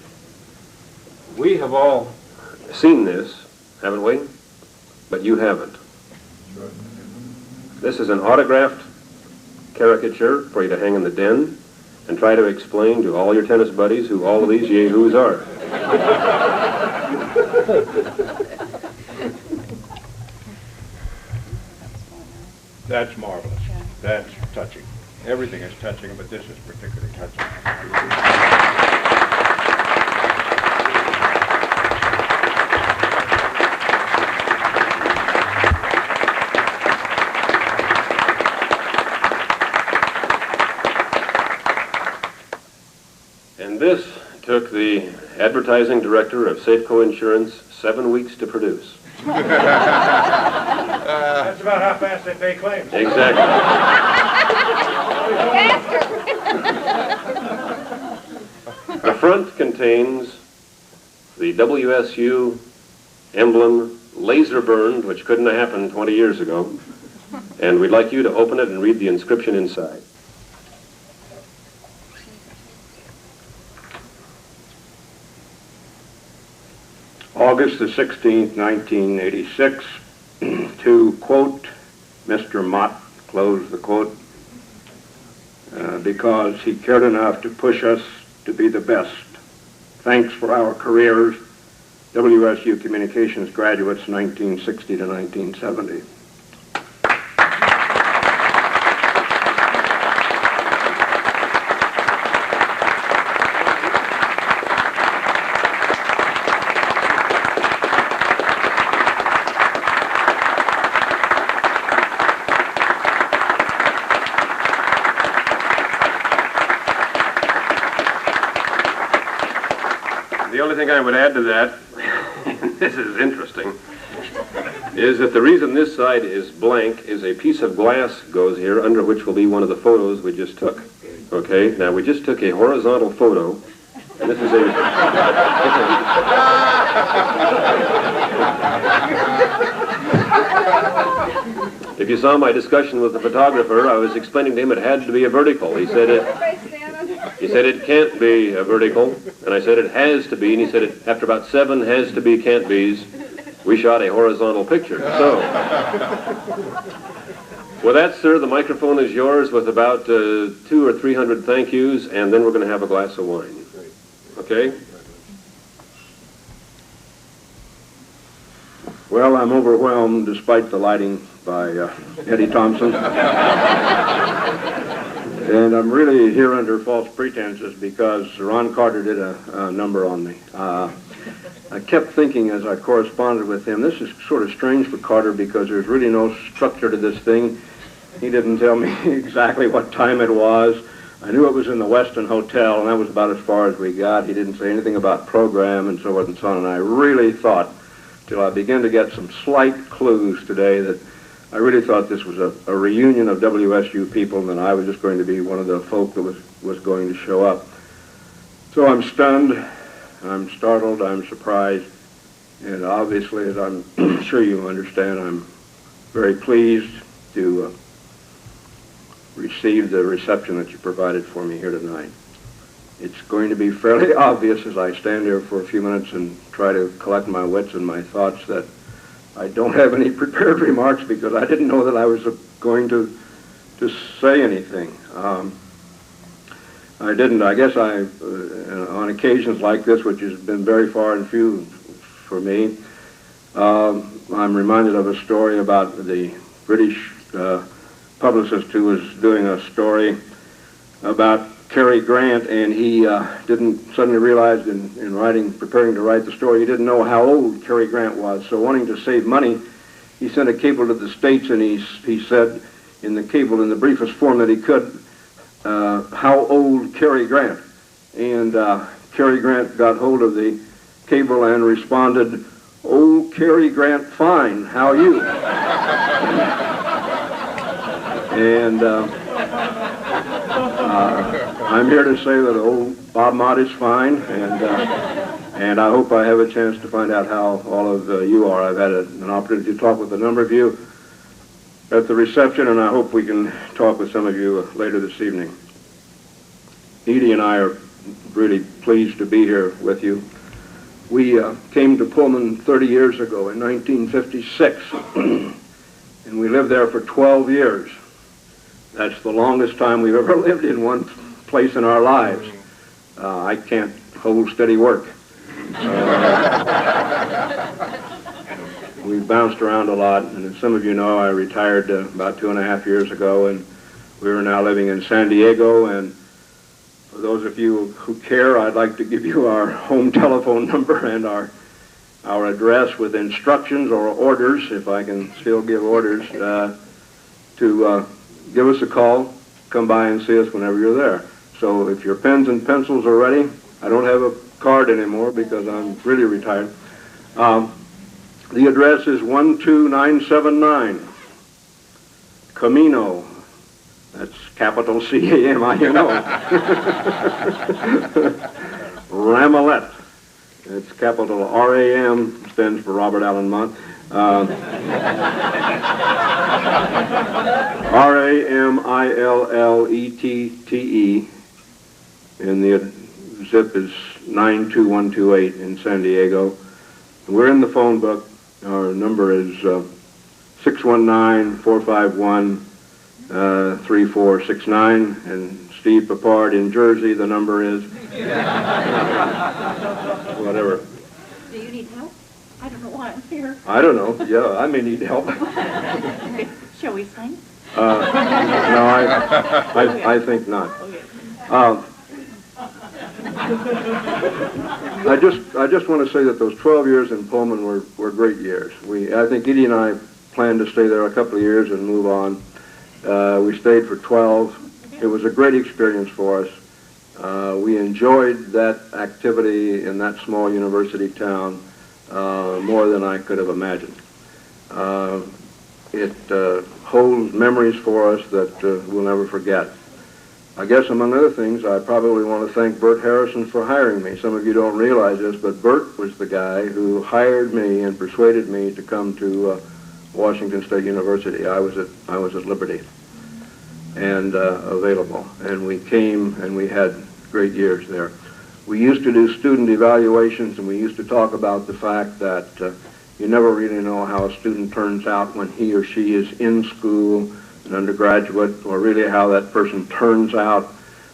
We have all seen this, haven't we? But you haven't. This is an autographed caricature for you to hang in the den and try to explain to all your tennis buddies who all of these yahoos are. That's marvelous. That's touching. Everything is touching, but this is particularly touching. And this took the advertising director of Safeco Insurance 7 weeks to produce. That's about how fast they pay claims. Exactly. The front contains the WSU emblem laser burned, which couldn't have happened 20 years ago. And we'd like you to open it and read the inscription inside. August the 16th, 1986, to quote Mr. Mott, close the quote, because he cared enough to push us to be the best. Thanks for our careers, WSU Communications graduates 1960 to 1970. The only thing I would add to that, this is interesting, is that the reason this side is blank is a piece of glass goes here under which will be one of the photos we just took. Okay, now we just took a horizontal photo, and this is If you saw my discussion with the photographer, I was explaining to him it had to be a vertical. He said it can't be a vertical, and I said it has to be, and he said it after about 7 has to be, can't be's, we shot a horizontal picture. So, with that, sir, the microphone is yours with about 200 or 300 thank yous, and then we're going to have a glass of wine. Okay? Well, I'm overwhelmed despite the lighting by Eddie Thompson. And I'm really here under false pretenses because Ron Carter did a number on me. I kept thinking as I corresponded with him, this is sort of strange for Carter because there's really no structure to this thing. He didn't tell me exactly what time it was. I knew it was in the Westin Hotel, and that was about as far as we got. He didn't say anything about program and so forth and so on, and I really thought, till I began to get some slight clues today, that I really thought this was a reunion of WSU people, and that I was just going to be one of the folk that was going to show up. So I'm stunned, I'm startled, I'm surprised, And obviously, as I'm sure you understand, I'm very pleased to receive the reception that you provided for me here tonight. It's going to be fairly obvious as I stand here for a few minutes and try to collect my wits and my thoughts that I don't have any prepared remarks because I didn't know that I was going to say anything. I didn't. I guess on occasions like this, which has been very far and few for me, I'm reminded of a story about the British publicist who was doing a story about Cary Grant, and he didn't suddenly realize in preparing to write the story, he didn't know how old Cary Grant was. So wanting to save money, he sent a cable to the States, and he said in the cable, in the briefest form that he could, how old Cary Grant? And Cary Grant got hold of the cable and responded, "Oh, Cary Grant, fine. How are you?" And I'm here to say that old Bob Mott is fine, and I hope I have a chance to find out how all of you are. I've had an opportunity to talk with a number of you at the reception, and I hope we can talk with some of you later this evening. Edie and I are really pleased to be here with you. We came to Pullman 30 years ago in 1956, and we lived there for 12 years. That's the longest time we've ever lived in one place in our lives. I can't hold steady work. We bounced around a lot, and as some of you know, I retired about 2.5 years ago, and we are now living in San Diego. And for those of you who care, I'd like to give you our home telephone number and our address with instructions or orders, if I can still give orders, to give us a call, come by and see us whenever you're there. So if your pens and pencils are ready, I don't have a card anymore because I'm really retired. The address is 12979 Camino. That's capital C-A-M-I, you know. Ramelette. It's capital R-A-M, stands for Robert Allen Mott. R-A-M-I-L-L-E-T-T-E, and the zip is 92128 in San Diego. We're in the phone book. Our number is 619-451-3469, and Steve Papard in Jersey, the number is whatever. Do you need help? I don't know why I'm here. I don't know. Yeah, I may need help. Shall we sing? No, I think not. I just want to say that those 12 years in Pullman were great years. I think Edie and I planned to stay there a couple of years and move on. We stayed for 12. It was a great experience for us. We enjoyed that activity in that small university town more than I could have imagined. It holds memories for us that we'll never forget. I guess among other things, I probably want to thank Bert Harrison for hiring me. Some of you don't realize this, but Bert was the guy who hired me and persuaded me to come to Washington State University. I was at Liberty and available, and we came and we had great years there. We used to do student evaluations, and we used to talk about the fact that you never really know how a student turns out when he or she is in school, an undergraduate, or really how that person turns out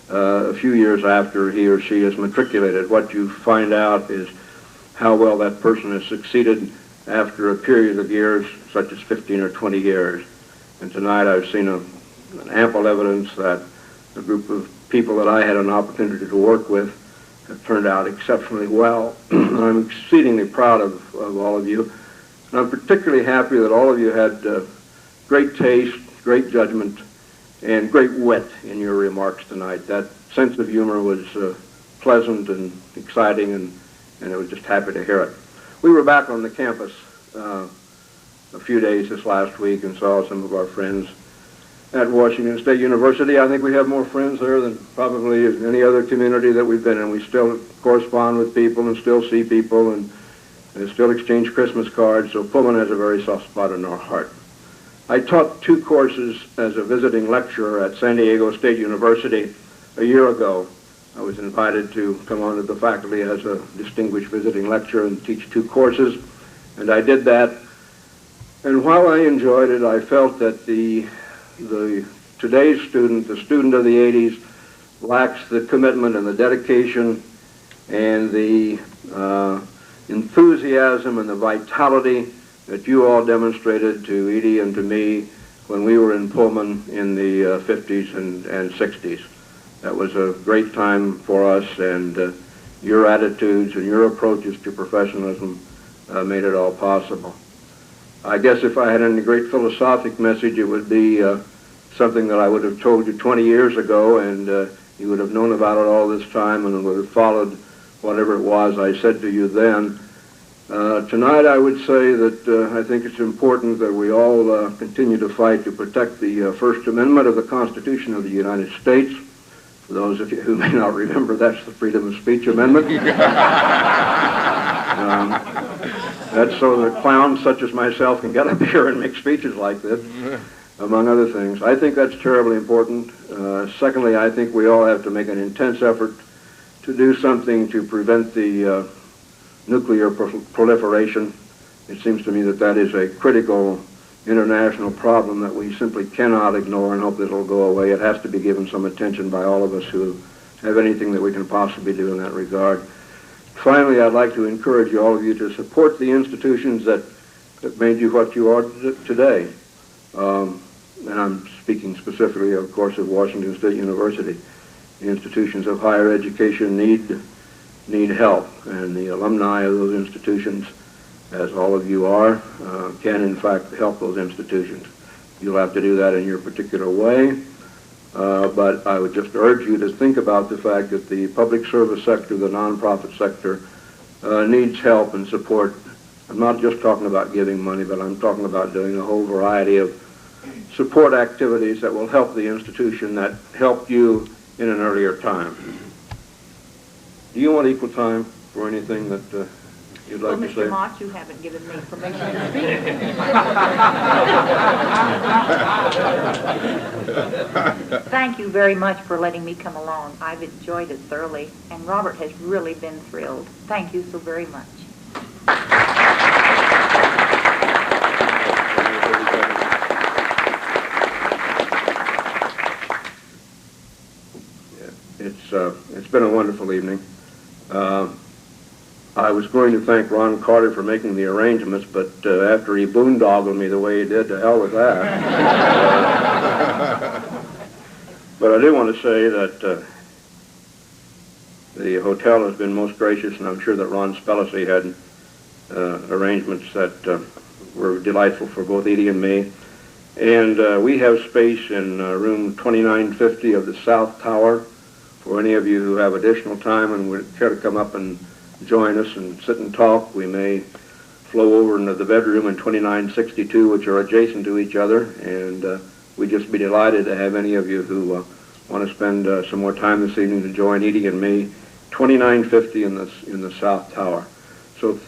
a few years after he or she is matriculated. What you find out is how well that person has succeeded after a period of years, such as 15 or 20 years. And tonight I've seen an ample evidence that a group of people that I had an opportunity to work with have turned out exceptionally well. I'm exceedingly proud of all of you. And I'm particularly happy that all of you had great taste, great judgment, and great wit in your remarks tonight. That sense of humor was pleasant and exciting, and I was just happy to hear it. We were back on the campus a few days this last week and saw some of our friends at Washington State University. I think we have more friends there than probably any other community that we've been in. We still correspond with people and still see people, and They still exchange Christmas cards, so Pullman has a very soft spot in our heart. I taught 2 courses as a visiting lecturer at San Diego State University a year ago. I was invited to come onto the faculty as a distinguished visiting lecturer and teach 2 courses, and I did that. And while I enjoyed it, I felt that today's student, the student of the 80s, lacks the commitment and the dedication and the enthusiasm and the vitality that you all demonstrated to Edie and to me when we were in Pullman in the 50s and 60s. That was a great time for us, and your attitudes and your approaches to professionalism made it all possible. I guess if I had any great philosophic message, it would be something that I would have told you 20 years ago, and you would have known about it all this time and would have followed whatever it was I said to you then. Tonight I would say that I think it's important that we all continue to fight to protect the First Amendment of the Constitution of the United States. For those of you who may not remember, that's the Freedom of Speech Amendment. That's so that clowns such as myself can get up here and make speeches like this, among other things. I think that's terribly important. Secondly, I think we all have to make an intense effort to do something to prevent the nuclear proliferation. It seems to me that that is a critical international problem that we simply cannot ignore and hope that it'll go away. It has to be given some attention by all of us who have anything that we can possibly do in that regard. Finally, I'd like to encourage all of you to support the institutions that made you what you are today. And I'm speaking specifically, of course, of Washington State University. The institutions of higher education need help, and the alumni of those institutions, as all of you are, can in fact help those institutions. You'll have to do that in your particular way, but I would just urge you to think about the fact that the public service sector, the nonprofit sector, needs help and support. I'm not just talking about giving money, but I'm talking about doing a whole variety of support activities that will help the institution that helped you in an earlier time. Do you want equal time for anything that you'd like to say? Mr. Mott, you haven't given me permission to speak. Thank you very much for letting me come along. I've enjoyed it thoroughly, and Robert has really been thrilled. Thank you so very much. It's been a wonderful evening. I was going to thank Ron Carter for making the arrangements, but after he boondoggled me the way he did, to hell with that. But I do want to say that the hotel has been most gracious, and I'm sure that Ron Spellacy had arrangements that were delightful for both Edie and me. And we have space in room 2950 of the South Tower for any of you who have additional time and would care to come up and join us and sit and talk. We may flow over into the bedroom in 2962, which are adjacent to each other, and we'd just be delighted to have any of you who want to spend some more time this evening to join Edie and me, 2950 in the South Tower. So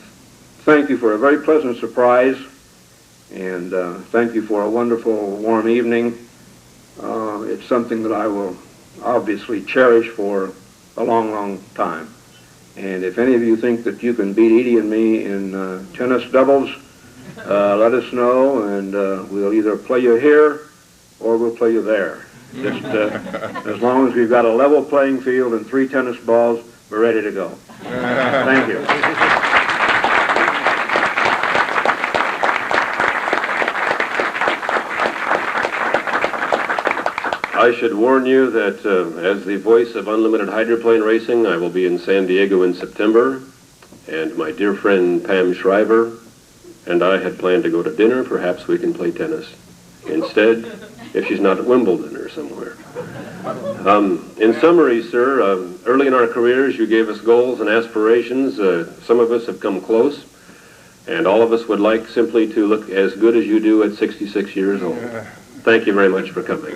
thank you for a very pleasant surprise, and thank you for a wonderful, warm evening. It's something that I will obviously cherish for a long, long time. And if any of you think that you can beat Edie and me in tennis doubles, let us know, and we'll either play you here or we'll play you there. Just as long as we've got a level playing field and 3 tennis balls, we're ready to go. Thank you. I should warn you that as the voice of unlimited hydroplane racing, I will be in San Diego in September, and my dear friend Pam Shriver and I had planned to go to dinner. Perhaps we can play tennis instead, if she's not at Wimbledon or somewhere. In summary, sir, early in our careers, you gave us goals and aspirations. Some of us have come close, and all of us would like simply to look as good as you do at 66 years old. Thank you very much for coming.